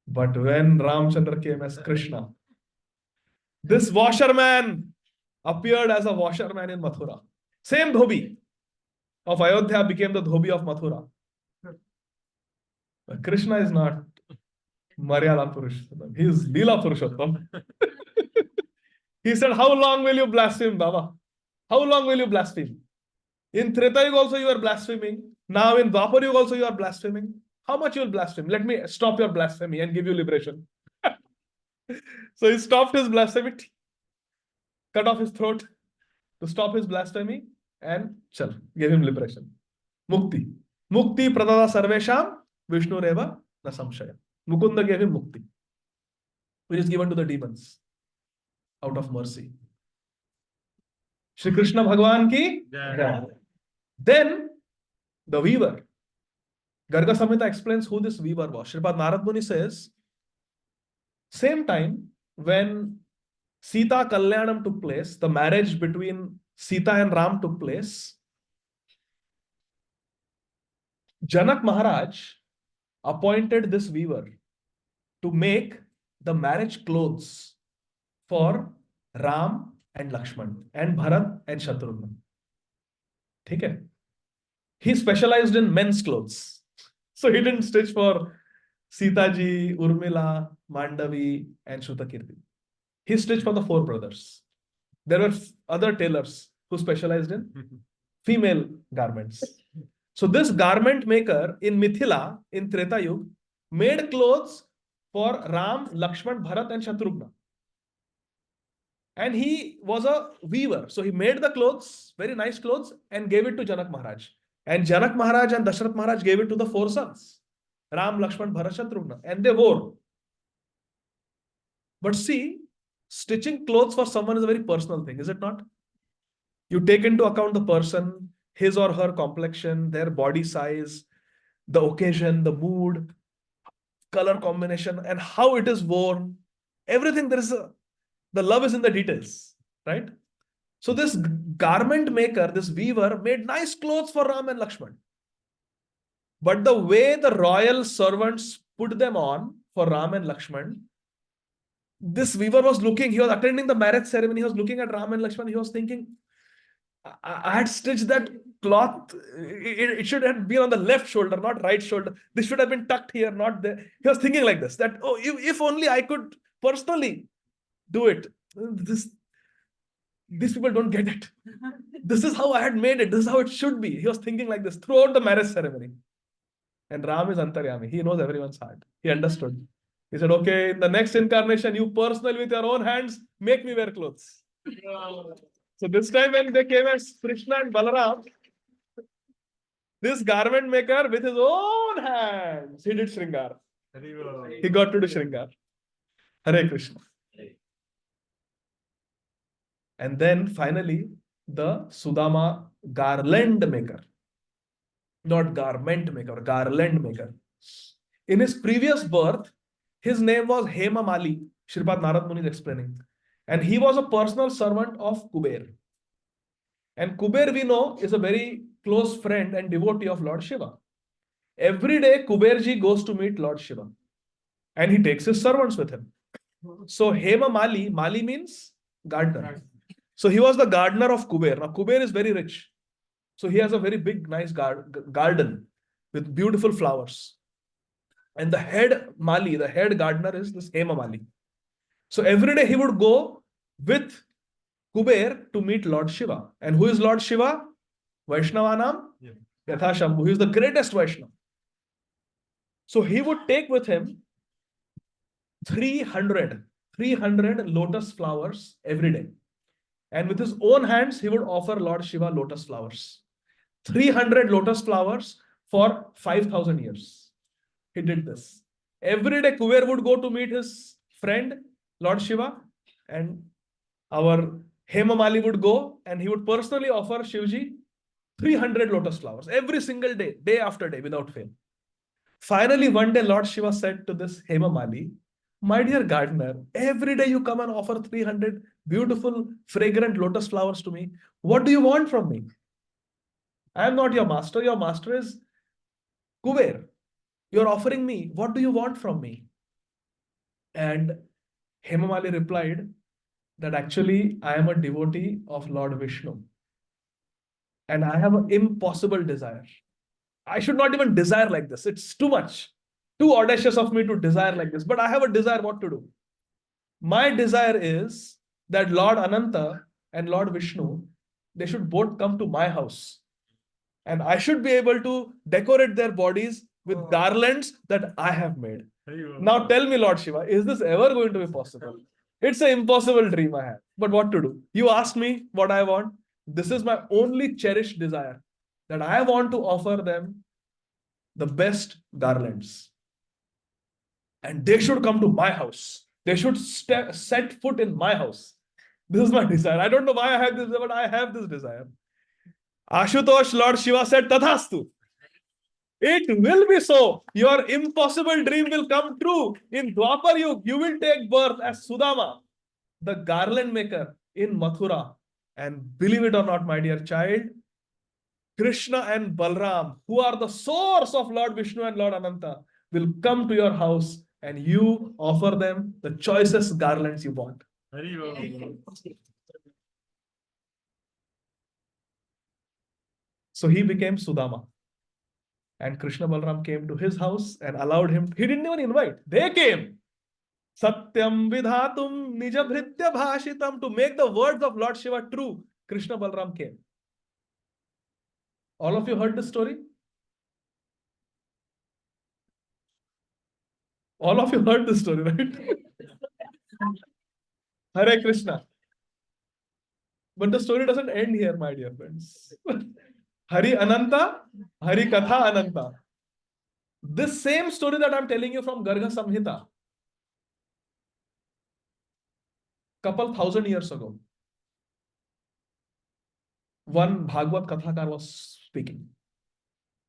But when Ramchandra came as Krishna, this washerman appeared as a washerman in Mathura. Same Dhobi of Ayodhya became the Dhobi of Mathura. But Krishna is not Maryada Purushottam. He is Leela Purushottam. He said, how long will you blaspheme, Baba? How long will you blaspheme? In Treta Yuga also you are blaspheming. Now in Dwapar Yuga also you are blaspheming. How much you will blaspheme? Let me stop your blasphemy and give you liberation. So he stopped his blasphemy, cut off his throat to stop his blasphemy, and gave him liberation. Mukti. Mukti pradada sarvesham Vishnu reva na samshaya. Mukunda gave him mukti, which is given to the demons out of mercy. Shri Krishna Bhagwan ki jai. Then the weaver. Garga Samhita explains who this weaver was. Sripad Narad Muni says, same time when Sita Kalyanam took place, the marriage between Sita and Ram took place, Janak Maharaj appointed this weaver to make the marriage clothes for Ram and Lakshman and Bharat and Shatrughan. Okay? He specialized in men's clothes. So he didn't stitch for Sita ji, Urmila, Mandavi, and Shrutakirti. He stitched for the four brothers. There were other tailors who specialized in female garments. So this garment maker in Mithila, in Treta Yuga, made clothes for Ram, Lakshman, Bharat, and Shatrugna. And he was a weaver. So he made the clothes, very nice clothes, and gave it to Janak Maharaj. And Janak Maharaj and Dashrath Maharaj gave it to the four sons, Ram, Lakshman, Bharat, Shatrugna, and they wore. But see, stitching clothes for someone is a very personal thing, is it not? You take into account the person, his or her complexion, their body size, the occasion, the mood, color combination, and how it is worn. Everything the love is in the details, right? So this garment maker, this weaver, made nice clothes for Ram and Lakshman. But the way the royal servants put them on for Ram and Lakshman, this weaver was looking, he was attending the marriage ceremony, he was looking at Ram and Lakshman, he was thinking, I had stitched that cloth, it should have been on the left shoulder, not right shoulder. This should have been tucked here, not there. He was thinking like this, that, oh, if only I could personally do it. These people don't get it. This is how I had made it. This is how it should be. He was thinking like this throughout the marriage ceremony. And Ram is Antaryami. He knows everyone's heart. He understood. He said, okay, in the next incarnation, you personally with your own hands, make me wear clothes. So this time when they came as Krishna and Balaram, this garment maker with his own hands, he did Shringar. He got to do Shringar. Hare Krishna. And then finally, the Sudama garland maker. Not garment maker, garland maker. In his previous birth, his name was Hema Mali. Shripad Narad Muni is explaining. And he was a personal servant of Kuber. And Kuber, we know, is a very close friend and devotee of Lord Shiva. Every day, Kuberji goes to meet Lord Shiva. And he takes his servants with him. So Hema Mali, Mali means gardener. So he was the gardener of Kuber. Now Kuber is very rich. So he has a very big, nice garden with beautiful flowers. And the head Mali, the head gardener is this Hema Mali. So every day he would go with Kuber to meet Lord Shiva. And who is Lord Shiva? Vaishnavanam Yathasham, who is the greatest Vaishnava. So he would take with him 300 lotus flowers every day. And with his own hands, he would offer Lord Shiva lotus flowers. 300 lotus flowers for 5,000 years. He did this. Every day, Kuber would go to meet his friend, Lord Shiva, and our Hema Mali would go and he would personally offer Shivji 300 lotus flowers every single day, day after day, without fail. Finally, one day, Lord Shiva said to this Hema Mali, my dear gardener, every day you come and offer 300 beautiful, fragrant lotus flowers to me. What do you want from me? I am not your master. Your master is Kuber. You are offering me. What do you want from me? And Hema Mali replied that actually I am a devotee of Lord Vishnu. And I have an impossible desire. I should not even desire like this. It's too much. Too audacious of me to desire like this. But I have a desire what to do. My desire is that Lord Ananta and Lord Vishnu, they should both come to my house. And I should be able to decorate their bodies with garlands that I have made. Now tell me, Lord Shiva, is this ever going to be possible? It's an impossible dream I have. But what to do? You asked me what I want. This is my only cherished desire, that I want to offer them the best garlands. And they should come to my house. They should set foot in my house. This is my desire. I don't know why I have this, but I have this desire. Ashutosh, Lord Shiva said, Tathastu. It will be so. Your impossible dream will come true. In Dwapar Yug, you will take birth as Sudama, the garland maker in Mathura. And believe it or not, my dear child, Krishna and Balram, who are the source of Lord Vishnu and Lord Ananta, will come to your house and you offer them the choicest garlands you want. So he became Sudama. And Krishna Balram came to his house and allowed him. He didn't even invite. They came. Satyam vidhatum nijabhritya bhashitam. To make the words of Lord Shiva true, Krishna Balram came. All of you heard this story? All of you heard this story, right? Hare Krishna. But the story doesn't end here, my dear friends. Hari Ananta, Hari Katha Ananta. This same story that I'm telling you from Garga Samhita, couple thousand years ago, one Bhagavad Kathakar was speaking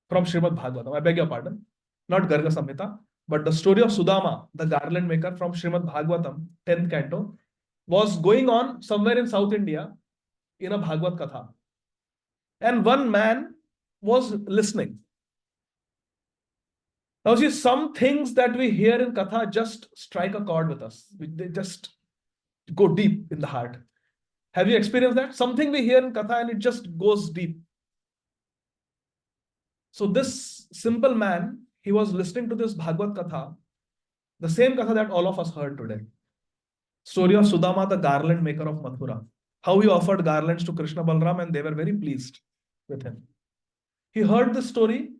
from Srimad Bhagavatam. I beg your pardon, not Garga Samhita, but the story of Sudama, the garland maker from Srimad Bhagavatam, 10th canto, was going on somewhere in South India in a Bhagavad Katha. And one man was listening. Now, see, some things that we hear in Katha just strike a chord with us. They just go deep in the heart. Have you experienced that? Something we hear in Katha and it just goes deep. So this simple man, he was listening to this Bhagavad Katha, the same Katha that all of us heard today. Story of Sudama, the garland maker of Mathura. How he offered garlands to Krishna Balram and they were very pleased with him. He heard the story,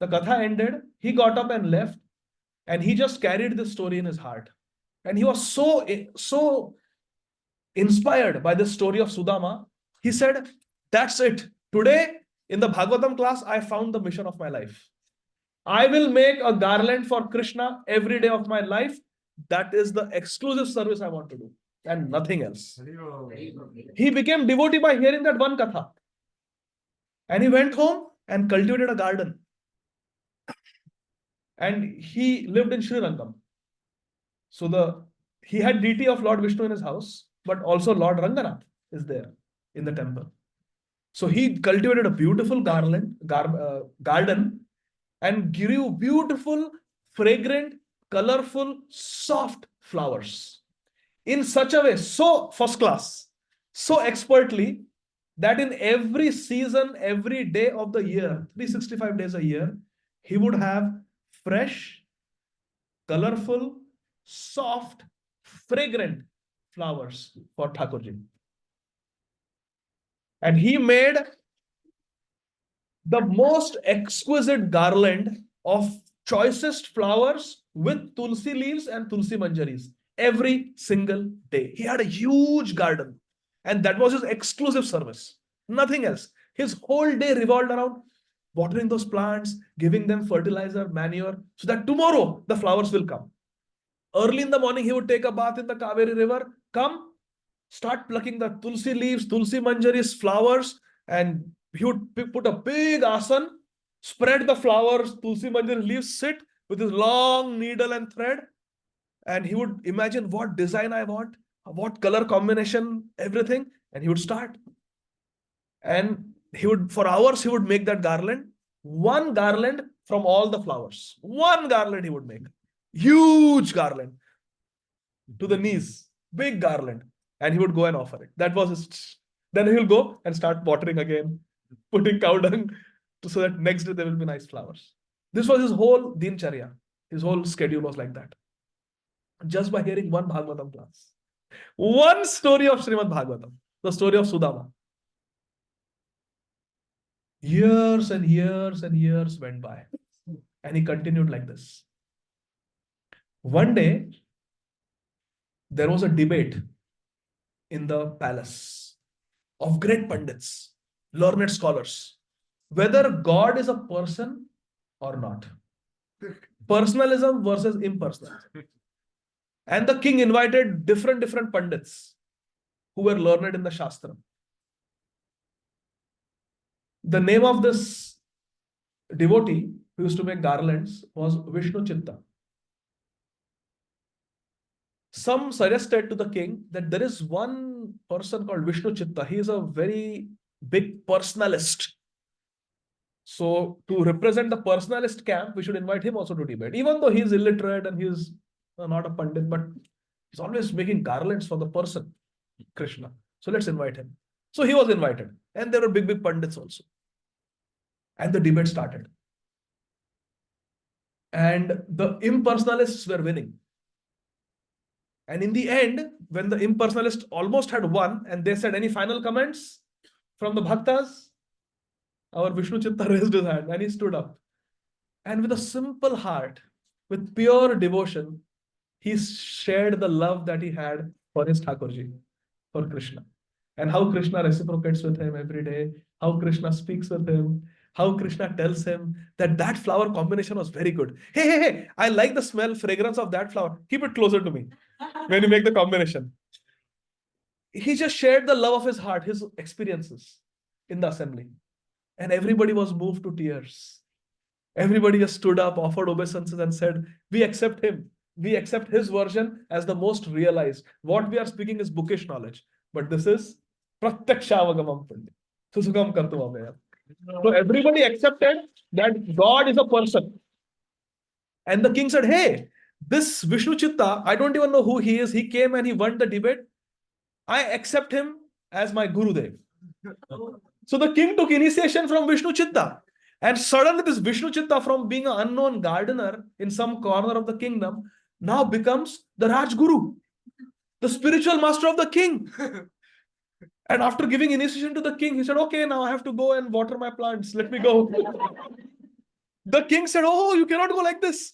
the Katha ended, he got up and left, and he just carried this story in his heart. And he was so inspired by the story of Sudama, he said, that's it. Today, in the Bhagavatam class, I found the mission of my life. I will make a garland for Krishna every day of my life. That is the exclusive service I want to do, and nothing else. He became devotee by hearing that one Katha. And he went home and cultivated a garden. And he lived in Srirangam. So he had deity of Lord Vishnu in his house, but also Lord Ranganath is there in the temple. So he cultivated a beautiful garden and grew beautiful, fragrant, colorful, soft flowers in such a way, so first class, so expertly, that in every season, every day of the year, 365 days a year, he would have fresh, colorful, soft, fragrant flowers for Thakurji. And he made the most exquisite garland of choicest flowers with tulsi leaves and tulsi manjaris every single day. He had a huge garden, and that was his exclusive service. Nothing else. His whole day revolved around watering those plants, giving them fertilizer, manure, so that tomorrow the flowers will come. Early in the morning, he would take a bath in the Kaveri river, come, start plucking the tulsi leaves, tulsi manjaris, flowers, and he would put a big asan, spread the flowers, tulsi manjari leaves, sit with his long needle and thread, and he would imagine what design I want, what color combination, everything, and he would start. And he would, for hours, he would make that garland, one garland from all the flowers. One garland he would make. Huge garland to the knees, big garland, and he would go and offer it. That was his. Then he will go and start watering again, putting cow dung so that next day there will be nice flowers. This was his whole dincharya. His whole schedule was like that. Just by hearing one Bhagavatam class. One story of Srimad Bhagavatam, the story of Sudama. Years and years and years went by, and he continued like this. One day, there was a debate in the palace of great pundits, learned scholars, whether God is a person or not. Personalism versus impersonalism. And the king invited different pundits who were learned in the Shastra. The name of this devotee who used to make garlands was Vishnu Chitta. Some suggested to the king that there is one person called Vishnu Chitta. He is a very big personalist. So to represent the personalist camp, we should invite him also to debate. Even though he is illiterate and he is not a pandit, but he's always making garlands for the person, Krishna. So let's invite him. So he was invited. And there were big pandits also. And the debate started. And the impersonalists were winning. And in the end, when the impersonalists almost had won, and they said, any final comments from the bhaktas? Our Vishnu Chitta raised his hand and he stood up. And with a simple heart, with pure devotion, he shared the love that he had for his Thakurji, for Krishna. And how Krishna reciprocates with him every day, how Krishna speaks with him, how Krishna tells him that that flower combination was very good. Hey, I like the smell, fragrance of that flower. Keep it closer to me when you make the combination. He just shared the love of his heart, his experiences in the assembly. And everybody was moved to tears. Everybody just stood up, offered obeisances and said, we accept him. We accept his version as the most realized. What we are speaking is bookish knowledge. But this is pratyakshaavagamam punya. Susukam kartuvamaya. So everybody accepted that God is a person. And the king said, hey, this Vishnu Chitta, I don't even know who he is. He came and he won the debate. I accept him as my Gurudev. So the king took initiation from Vishnu Chitta. And suddenly this Vishnu Chitta, from being an unknown gardener in some corner of the kingdom, now becomes the Rajguru, the spiritual master of the king. And after giving initiation to the king, he said, okay, now I have to go and water my plants. Let me go. The king said, oh, you cannot go like this.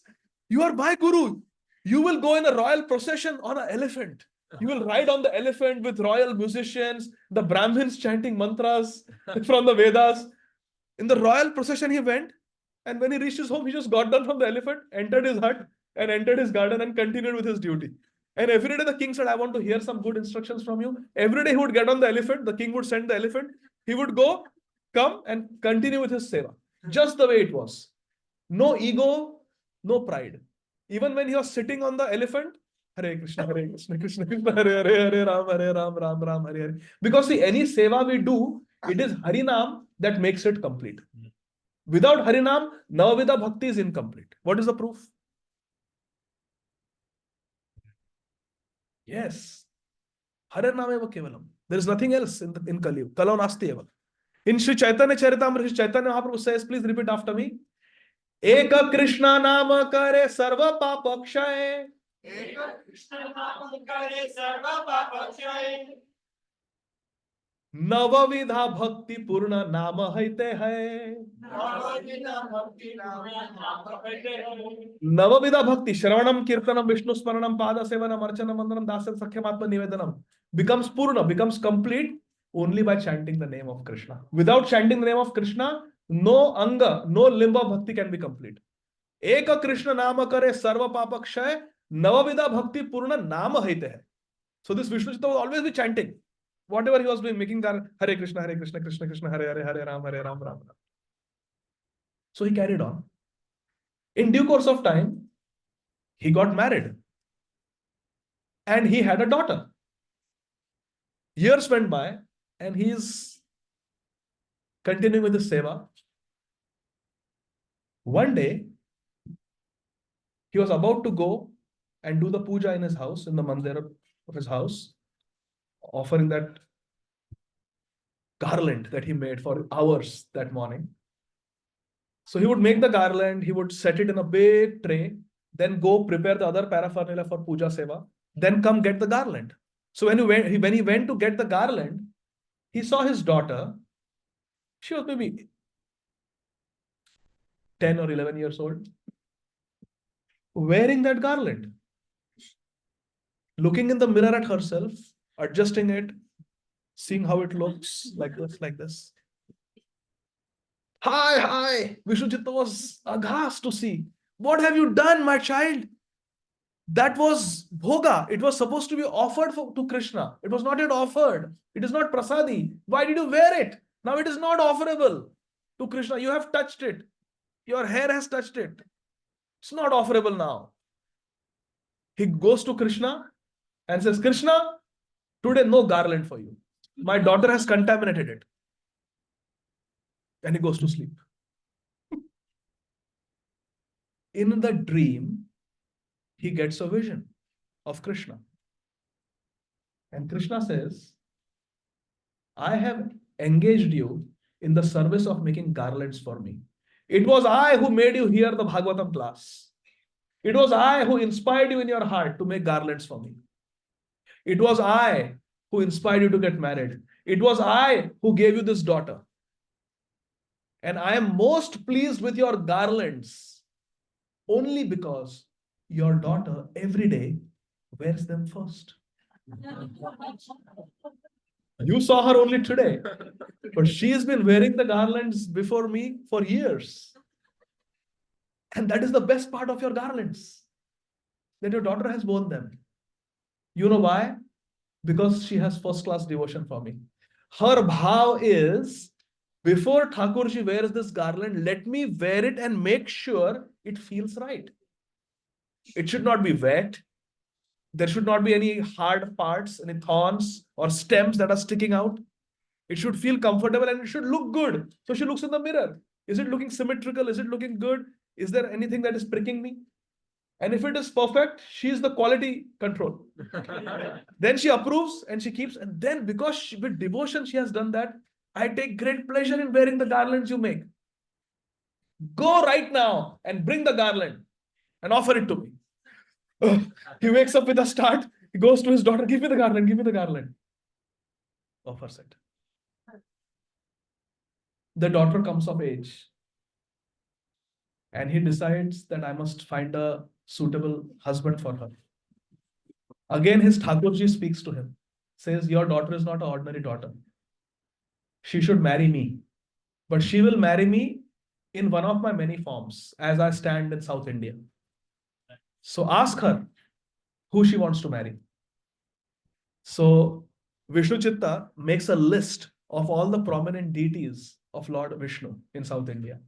You are my guru. You will go in a royal procession on an elephant. You will ride on the elephant with royal musicians, the Brahmins chanting mantras from the Vedas. In the royal procession, he went. And when he reached his home, he just got down from the elephant, entered his hut, and entered his garden and continued with his duty. And every day the king said, I want to hear some good instructions from you. Every day he would get on the elephant. The king would send the elephant. He would go, come and continue with his seva. Just the way it was. No ego, no pride. Even when he was sitting on the elephant, Hare Krishna, Krishna Krishna, Hare Ram, Ram Ram, Hare Hare. Because see, any seva we do, it is Harinam that makes it complete. Without Harinam, Navavida Bhakti is incomplete. What is the proof? Yes. Harinam eva kevalam. There is nothing else in Kali Yuga. Kalau nasti eva. In Sri Chaitanya Charitamrita, Sri Chaitanya Mahaprabhu says, please repeat after me. Eka Krishna nama kare sarva papa kshaye. Eka Krishna nama kare sarva papa kshaye. Navavidha bhakti purna nama haite hai. Navavidha bhakti nama haite hai. Navavidha bhakti, Shravanam, Kirtanam, Vishnu Smaranam, Pada Sevanam, Archanam, Mandanam, Dasam, Sakhyamatma Nivedanam, becomes purna, becomes complete only by chanting the name of Krishna. Without chanting the name of Krishna, no anga, no limb of bhakti can be complete. Eka Krishna nama kare sarva papa kshay, Navavidha bhakti purna nama haite hai. So this Vishnu Chitta will always be chanting. Whatever he was doing, making Hare Krishna, Krishna Krishna, Hare Hare, Hare Ram, Ram Ram. So he carried on. In due course of time, he got married. And he had a daughter. Years went by, and he is continuing with his seva. One day, he was about to go and do the puja in his house, in the mandir of his house, offering that garland that he made for hours that morning. So he would make the garland, he would set it in a big tray, then go prepare the other paraphernalia for puja seva, then come get the garland. So when he went to get the garland, he saw his daughter. She was maybe 10 or 11 years old, wearing that garland, looking in the mirror at herself, adjusting it, seeing how it looks, like this, like this. Hi. Vishnuchitta was aghast to see. What have you done, my child? That was bhoga. It was supposed to be offered to Krishna. It was not yet offered. It is not prasadi. Why did you wear it? Now it is not offerable to Krishna. You have touched it. Your hair has touched it. It's not offerable now. He goes to Krishna and says, Krishna, today no garland for you. My daughter has contaminated it. And he goes to sleep. In the dream, he gets a vision of Krishna. And Krishna says, I have engaged you in the service of making garlands for me. It was I who made you hear the Bhagavatam class. It was I who inspired you in your heart to make garlands for me. It was I who inspired you to get married. It was I who gave you this daughter. And I am most pleased with your garlands only because your daughter every day wears them first. You saw her only today, but she has been wearing the garlands before me for years. And that is the best part of your garlands, that your daughter has worn them. You know why? Because she has first-class devotion for me. Her bhav is, before Thakurji wears this garland, let me wear it and make sure it feels right. It should not be wet. There should not be any hard parts, any thorns or stems that are sticking out. It should feel comfortable and it should look good. So she looks in the mirror. Is it looking symmetrical? Is it looking good? Is there anything that is pricking me? And if it is perfect, she is the quality control. Then she approves and she keeps. And then because with devotion she has done that, I take great pleasure in wearing the garlands you make. Go right now and bring the garland and offer it to me. He wakes up with a start. He goes to his daughter, give me the garland, give me the garland. Offers it. The daughter comes of age. And he decides that I must find a suitable husband for her. Again, his Thakurji speaks to him. Says, your daughter is not an ordinary daughter. She should marry me. But she will marry me in one of my many forms as I stand in South India. So ask her who she wants to marry. So Vishnuchitta makes a list of all the prominent deities of Lord Vishnu in South India.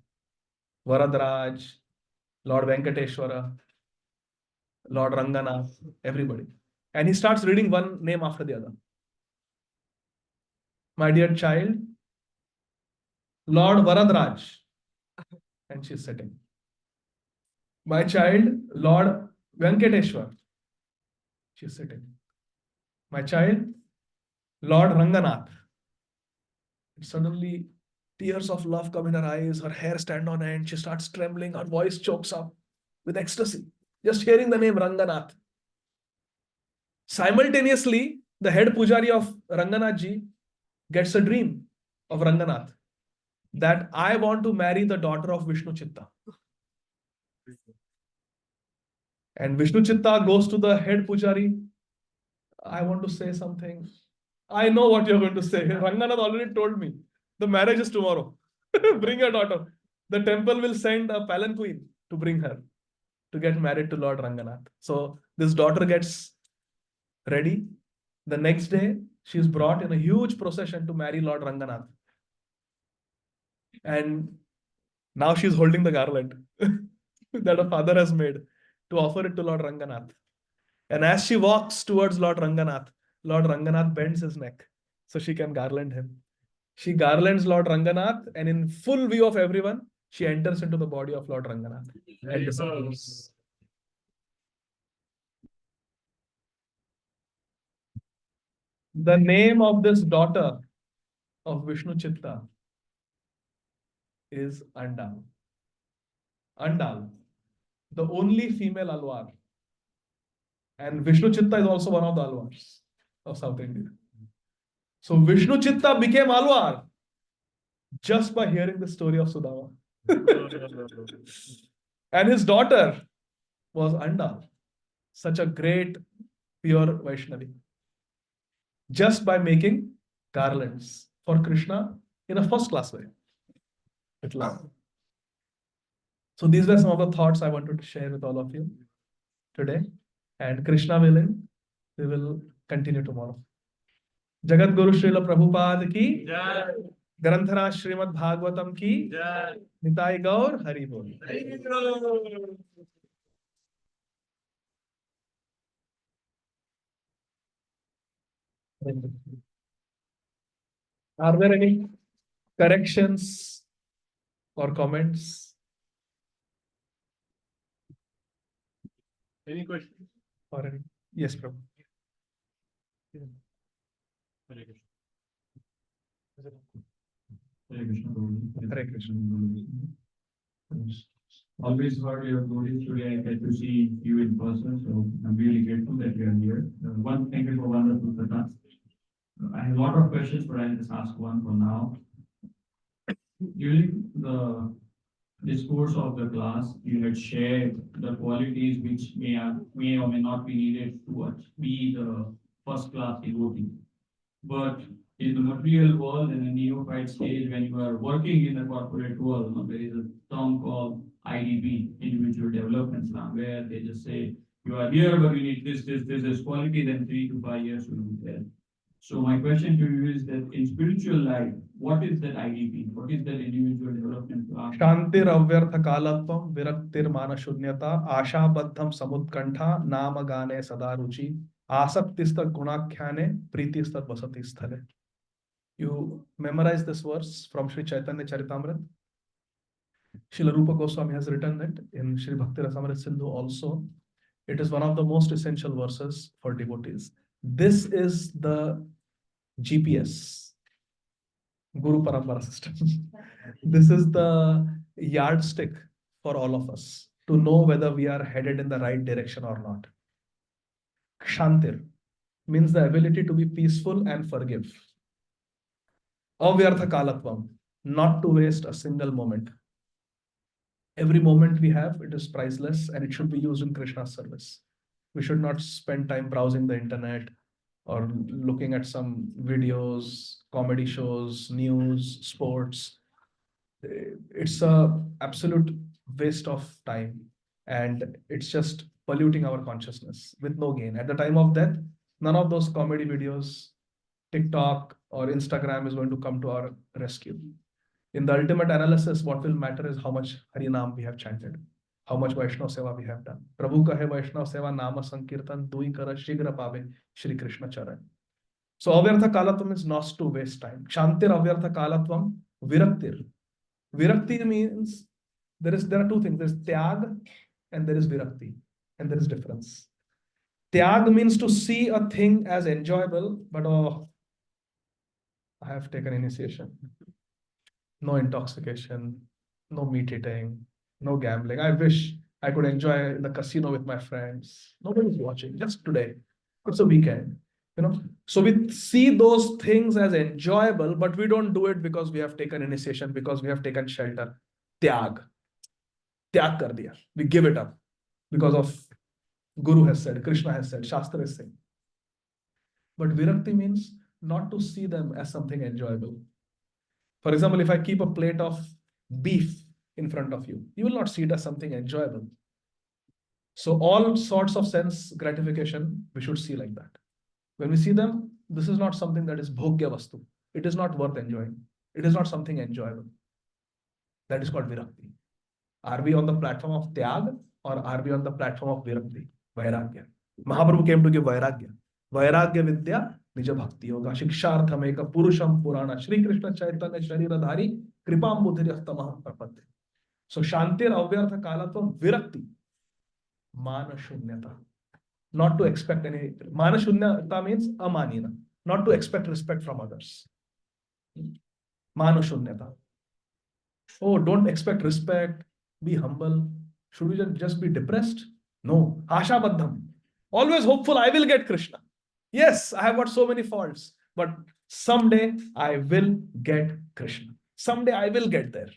Varadraj, Lord Venkateshwara, Lord Ranganath, everybody. And he starts reading one name after the other. My dear child, Lord Varadraj. And she's sitting. My child, Lord Venkateshwar. She's sitting. My child, Lord Ranganath. And suddenly, tears of love come in her eyes, her hair stand on end, she starts trembling, her voice chokes up with ecstasy, just hearing the name Ranganath. Simultaneously, the head pujari of Ranganathji gets a dream of Ranganath that I want to marry the daughter of Vishnuchitta. And Vishnuchitta goes to the head pujari. I want to say something. I know what you're going to say. Ranganath already told me. The marriage is tomorrow. Bring your daughter. The temple will send a palanquin to bring her to get married to Lord Ranganath. So this daughter gets ready. The next day, she is brought in a huge procession to marry Lord Ranganath. And now she's holding the garland that her father has made to offer it to Lord Ranganath. And as she walks towards Lord Ranganath bends his neck so she can garland him. She garlands Lord Ranganath, and in full view of everyone, she enters into the body of Lord Ranganath and disappears. The name of this daughter of Vishnuchitta is Andal. Andal, the only female Alwar. And Vishnuchitta is also one of the Alwars of South India. So Vishnuchitta became Alwar just by hearing the story of Sudama. And his daughter was Anda, such a great, pure Vaishnavi, just by making garlands for Krishna in a first class way. So these were some of the thoughts I wanted to share with all of you today. And Krishna willing, we will continue tomorrow. Jagat Guru Srila Prabhupada ki, Jai. Granthara Srimad Bhagavatam ki, Jai. Nitai Gaur Hari Bol. Are there any corrections or comments? Any questions? Or any? Yes, Prabhu. Hare Krishna. Hare Krishna, Prabhu. Hare Krishna. Always heard your glories. Today I get to see you in person, so I'm really grateful that you are here. Thank you for wonderful katha. I have a lot of questions, but I'll just ask one for now. During the discourse of the class, you had shared the qualities which may or may not be needed to be the first class devotee. But in the material world, in a neophyte stage, when you are working in the corporate world, there is a term called IDP, Individual Development Plan, where they just say, you are here, but you need this quality, then 3 to 5 years will be there. So my question to you is that in spiritual life, what is that IDP? What is that individual development plan? Shantir avyartha kalatvam viraktir mana shunyata ashabaddham samutkantha nama gane sadaruchi asaktistat gunakhyane pritistat vasati sthale. You memorize this verse from Sri Chaitanya Charitamrita. Srila Rupa Goswami has written it in Sri Bhakti Rasamrita Sindhu also. It is one of the most essential verses for devotees. This is the GPS, Guru Parampara system. This is the yardstick for all of us to know whether we are headed in the right direction or not. Kshantir means the ability to be peaceful and forgive. Avyartha kalatvam, not to waste a single moment. Every moment we have, it is priceless and it should be used in Krishna's service. We should not spend time browsing the internet or looking at some videos, comedy shows, news, sports. It's a absolute waste of time and it's just polluting our consciousness with no gain. At the time of death, none of those comedy videos, TikTok or Instagram is going to come to our rescue. In the ultimate analysis, what will matter is how much Harinam we have chanted, how much Vaishnava Seva we have done. Prabhu kahe Vaishnava Seva Nama Sankirtan Dui Kara Shigra Pave Shri Krishna Charan. So Avyartha Kalatvam is not to waste time. Shantir Avyartha Kalatvam Viraktir. Virakti means there are two things. There's Tyag and there is Virakti. And there is difference. Tyag means to see a thing as enjoyable, but oh, I have taken initiation. No intoxication, no meat eating, no gambling. I wish I could enjoy the casino with my friends. Nobody's watching, just today. It's a weekend, So we see those things as enjoyable, but we don't do it because we have taken initiation, because we have taken shelter. Tyag. Tyag kar diya. We give it up because of Guru has said, Krishna has said, Shastra is saying. But Virakti means not to see them as something enjoyable. For example, if I keep a plate of beef in front of you, you will not see it as something enjoyable. So all sorts of sense gratification, we should see like that. When we see them, this is not something that is bhogya vastu. It is not worth enjoying. It is not something enjoyable. That is called Virakti. Are we on the platform of Tyag or are we on the platform of Virakti? Vairagya. Mahaprabhu came to give Vairagya. Vairagya Vidya Nija Bhakti Yoga. Shikshartham Eka Purusham Purana. Shri Krishna Chaitanya Shariradhari Kripam Buddhiryahtamaha Prapatti. So Shantir Avyartha Kalatvam Virakti. Mana Shunyata. Not to expect any. Mana Shunyata means amanina. Not to expect respect from others. Mana Shunyata. Oh, don't expect respect. Be humble. Should we just be depressed? No. Asha Baddham. Always hopeful, I will get Krishna. Yes, I have got so many faults, but someday I will get Krishna. Someday I will get there.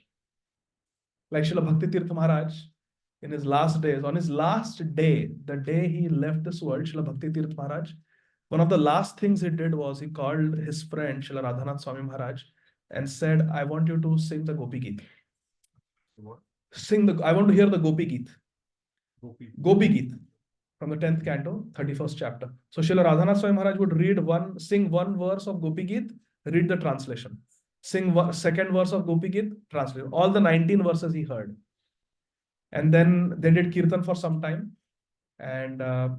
Like Srila Bhakti Tirtha Maharaj, in his last days, on his last day, the day he left this world, Srila Bhakti Tirtha Maharaj, one of the last things he did was he called his friend Srila Radhanath Swami Maharaj and said, I want you to sing the Gopi Geet. I want to hear the Gopi Geet. Gopi Geet from the 10th canto, 31st chapter. So Srila Radhanath Swami Maharaj would sing one verse of Gopi Geet, read the translation. Sing second verse of Gopi Geet, translation. All the 19 verses he heard. And then they did kirtan for some time. And a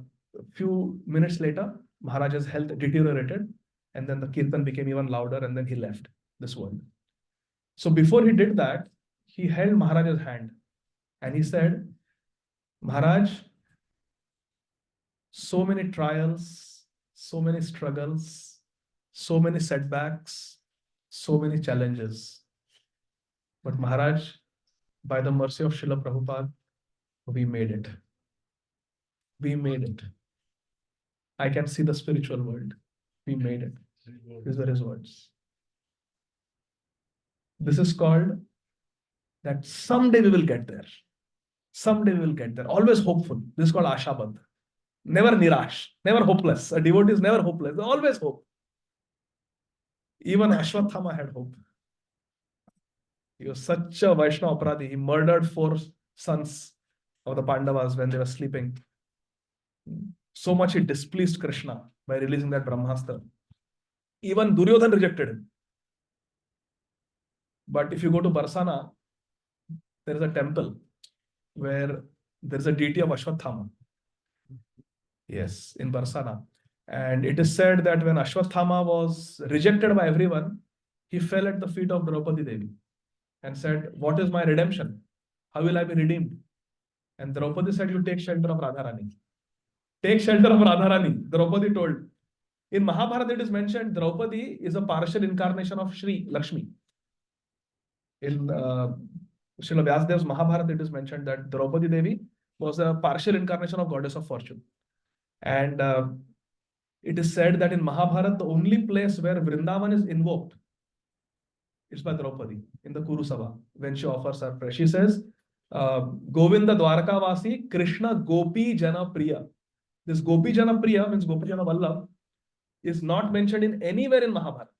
few minutes later, Maharaj's health deteriorated. And then the kirtan became even louder, and then he left this world. So before he did that, he held Maharaj's hand and he said, Maharaj, so many trials, so many struggles, so many setbacks, so many challenges. But Maharaj, by the mercy of Srila Prabhupada, we made it. We made it. I can see the spiritual world. We made it. These were his words. This is called that someday we will get there. Someday we will get there. Always hopeful. This is called Ashabad. Never nirash, never hopeless. A devotee is never hopeless. They always hope. Even Ashwathama had hope. He was such a Vaishnava Aparadhi. He murdered 4 sons of the Pandavas when they were sleeping. So much he displeased Krishna by releasing that Brahmastra. Even Duryodhan rejected him. But if you go to Barsana, there is a temple where there is a deity of Ashwathama. Yes, in Barsana. And it is said that when Ashwathama was rejected by everyone, he fell at the feet of Draupadi Devi and said, what is my redemption? How will I be redeemed? And Draupadi said, you take shelter of Radharani. Take shelter of Radharani, Draupadi told. In Mahabharata, it is mentioned Draupadi is a partial incarnation of Shri Lakshmi. In Srila Vyasdev's Mahabharata, it is mentioned that Draupadi Devi was a partial incarnation of goddess of fortune. And it is said that in Mahabharata, the only place where Vrindavan is invoked is by Draupadi in the Kuru Sabha when she offers her prayer. She says, Govinda Dwarakavasi Krishna Gopi Jana Priya. This Gopi Jana Priya means Gopi Jana Vallabh is not mentioned in anywhere in Mahabharata.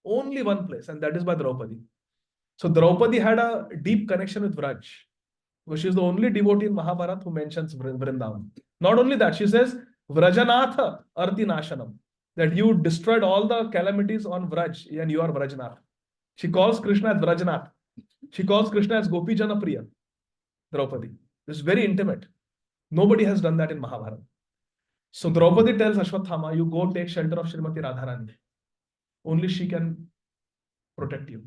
Only one place, and that is by Draupadi. So Draupadi had a deep connection with Vraj. She is the only devotee in Mahabharata who mentions Vrindavan. Not only that, she says, Vrajanatha Arti Nashanam, that you destroyed all the calamities on Vraj and you are Vrajanath. She calls Krishna as Vrajanath. She calls Krishna as Gopi Jana Priya, Draupadi. This is very intimate. Nobody has done that in Mahabharata. So Draupadi tells Ashwathama, you go take shelter of Srimati Radharani. Only she can protect you.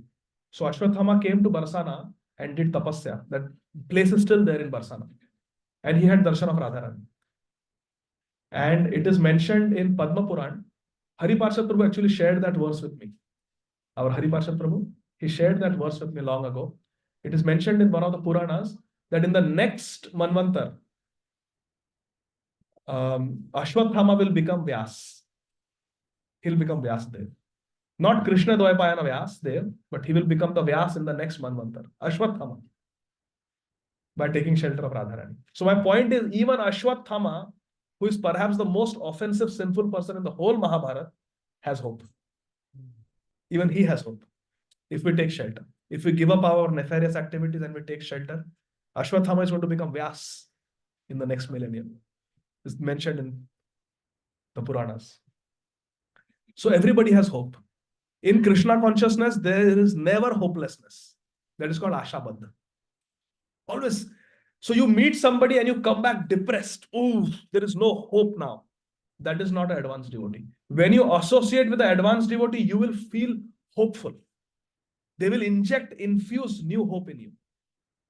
So Ashwathama came to Barsana and did tapasya. That place is still there in Barsana. And he had darshan of Radharani. And it is mentioned in Padma Puran. Hari Parshad Prabhu actually shared that verse with me. Our Hari Parshad Prabhu, he shared that verse with me long ago. It is mentioned in one of the Puranas that in the next Manvantar, Ashwathama will become Vyas. He'll become Vyas Dev. Not Krishna Dvaipayana Vyas Dev, but he will become the Vyas in the next Manvantar. Ashwathama. By taking shelter of Radharani. So my point is, even Ashwathama, who is perhaps the most offensive, sinful person in the whole Mahabharata, has hope. Even he has hope. If we take shelter. If we give up our nefarious activities and we take shelter, Ashwathama is going to become Vyas in the next millennium. It's mentioned in the Puranas. So everybody has hope. In Krishna consciousness, there is never hopelessness. That is called Ashabad. Always. So you meet somebody and you come back depressed. Oh, there is no hope now. That is not an advanced devotee. When you associate with an advanced devotee, you will feel hopeful. They will infuse new hope in you.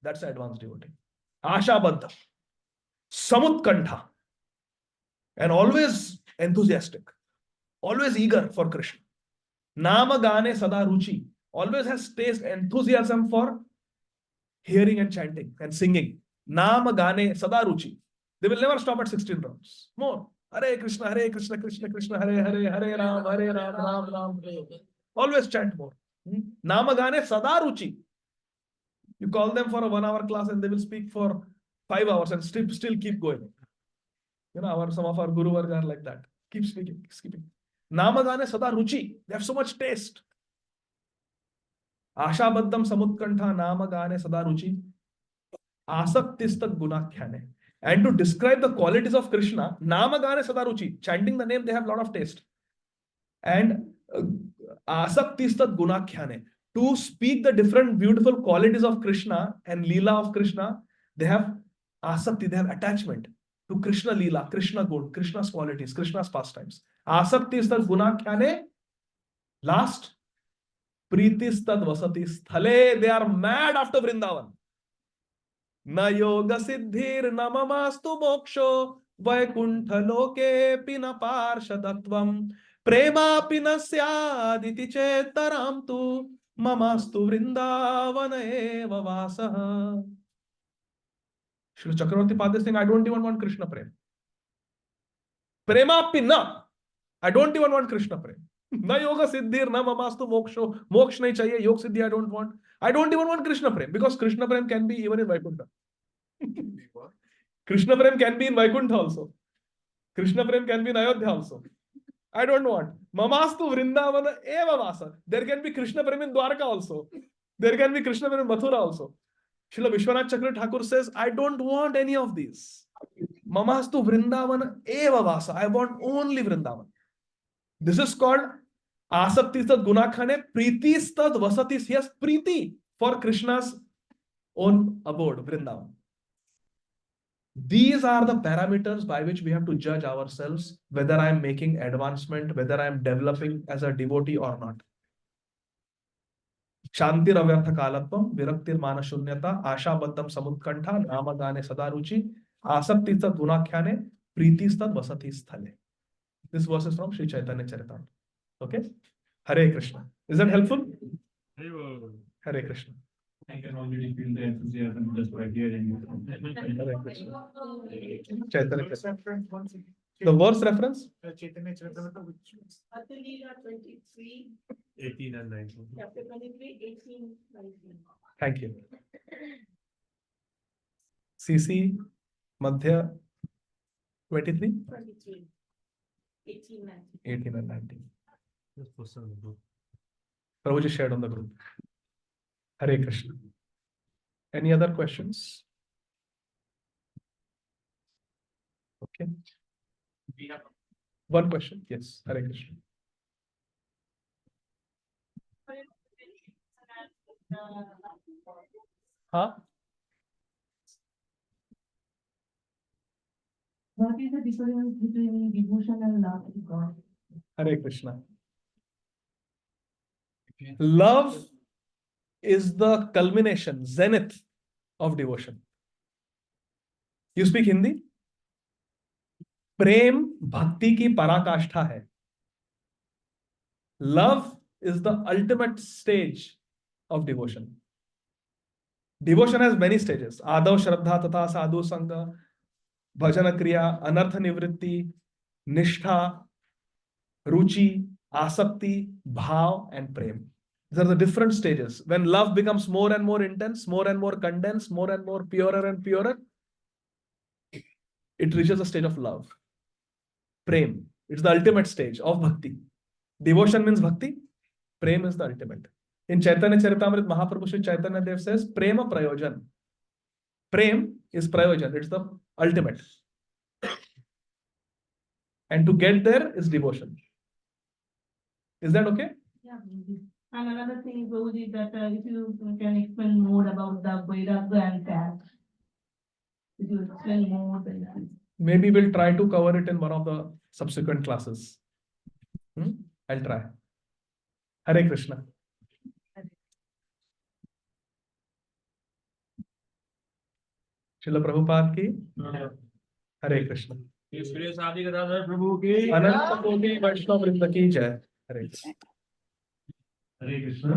That's an advanced devotee. Ashabadha. Samutkantha. And always enthusiastic. Always eager for Krishna. Nama Gane Sada Ruchi. Always has taste, enthusiasm for hearing and chanting and singing. Nama Gane Sada Ruchi. They will never stop at 16 rounds. More. Hare Krishna, Krishna, Krishna, Hare Hare, Hare Ram, Ram, Ram, Hare. Always chant more. Nama Gane Sada Ruchi. You call them for a 1 hour class and they will speak for 5 hours and still keep going. You know, some of our Guru Varga are like that. Keep speaking, skipping. Namagane sada ruchi. They have so much taste. Ashabaddam samutkantha namagane sada ruchi. Asaktistat gunakhyane. And to describe the qualities of Krishna, namagane sada ruchi. Chanting the name, they have a lot of taste. And asaktistat gunakhyane. To speak the different beautiful qualities of Krishna and Leela of Krishna, they have asakti, they have attachment to Krishna Leela, Krishna good, Krishna's qualities, Krishna's pastimes. Asaktistat gunakhyane. Last, Pritistat vasati sthale. They are mad after Vrindavan. Na yoga siddhir na mamastu moksho vaikuntha loke pina parshadattvam prema pinasyaditi chetaram tu mamastu vrindavana eva vasaha. Srila Chakravarti Padre is saying, I don't even want Krishna prem. Prema pina. I don't even want Krishna prem. Na yoga siddhir na mamastu moksho. Moksh nahi chahiye. Yog siddhi I don't want. I don't even want Krishna prem because Krishna prem can be even in Vaikuntha. Krishna prem can be in Vaikuntha also. Krishna prem can be in Ayodhya also. I don't want. Mamastu vrindavana eva vasa. There can be Krishna prem in Dwarka also. There can be Krishna prem in Mathura also. Srila Vishwanath Chakra Thakur says, I don't want any of these. Mamastu vrindavana eva vasa. I want only Vrindavan. This is called asaktistat gunakhane pritistat vasatis. He has priti for Krishna's own abode, Vrindavan. These are the parameters by which we have to judge ourselves, whether I am making advancement, whether I am developing as a devotee or not. Shantir avyartha kalatvam, viraktir mana shunyata, ashabaddam samutkantha, namagane sadaruchi, asaktistat gunakhyane, pritistat vasati sthale. This verse is from Sri Chaitanya Charitamrita. Okay? Hare Krishna. Is that helpful? Hare Krishna. I can already feel the enthusiasm just by hearing it. Hare Krishna. Chaitanya Krishna. The verse reference? Chaitanya Charitamrita, which is Athalila 23, 18 and 19. chapter 23, 18, 19. Thank you. CC Madhya 23, 23, 18, 19. 18 and 19. Just post on the group. Prabhuji shared on the group. Hare Krishna. Any other questions? Okay. We have One question. Yes. Hare Krishna. Huh? What is the difference between devotion and love to God? Hare Krishna. Love is the culmination, zenith of devotion. You speak Hindi? प्रेम भक्ति की पराकाष्ठा है. Love is the ultimate stage of devotion. Devotion has many stages. Adav Shraddha Tata Sadhu Sangha, Bhajana Kriya, Anartha Nivritti, Nishtha, Ruchi, Asakti, Bhav, and Prem. These are the different stages. When love becomes more and more intense, more and more condensed, more and more purer and purer, it reaches a stage of love. Prem. It's the ultimate stage of bhakti. Devotion means bhakti. Prem is the ultimate. In Chaitanya Charitamrita, Mahaprabhu Sri Chaitanya Dev says, Prema Prayojan. Prem is Prayojan. It's the ultimate. And to get there is devotion. Is that okay? Yeah. And another thing, Prabhuji, that if you can explain more about the Vairagya and that, if you explain more, then Maybe we'll try to cover it in one of the subsequent classes. I'll try. Hare Krishna. Srila Prabhupada ki. Hare Krishna. Adi Gadadhara Prabhu ki. Ananta Koti Vaishnava Vrinda ki jai. Hare Krishna. Hare Krishna.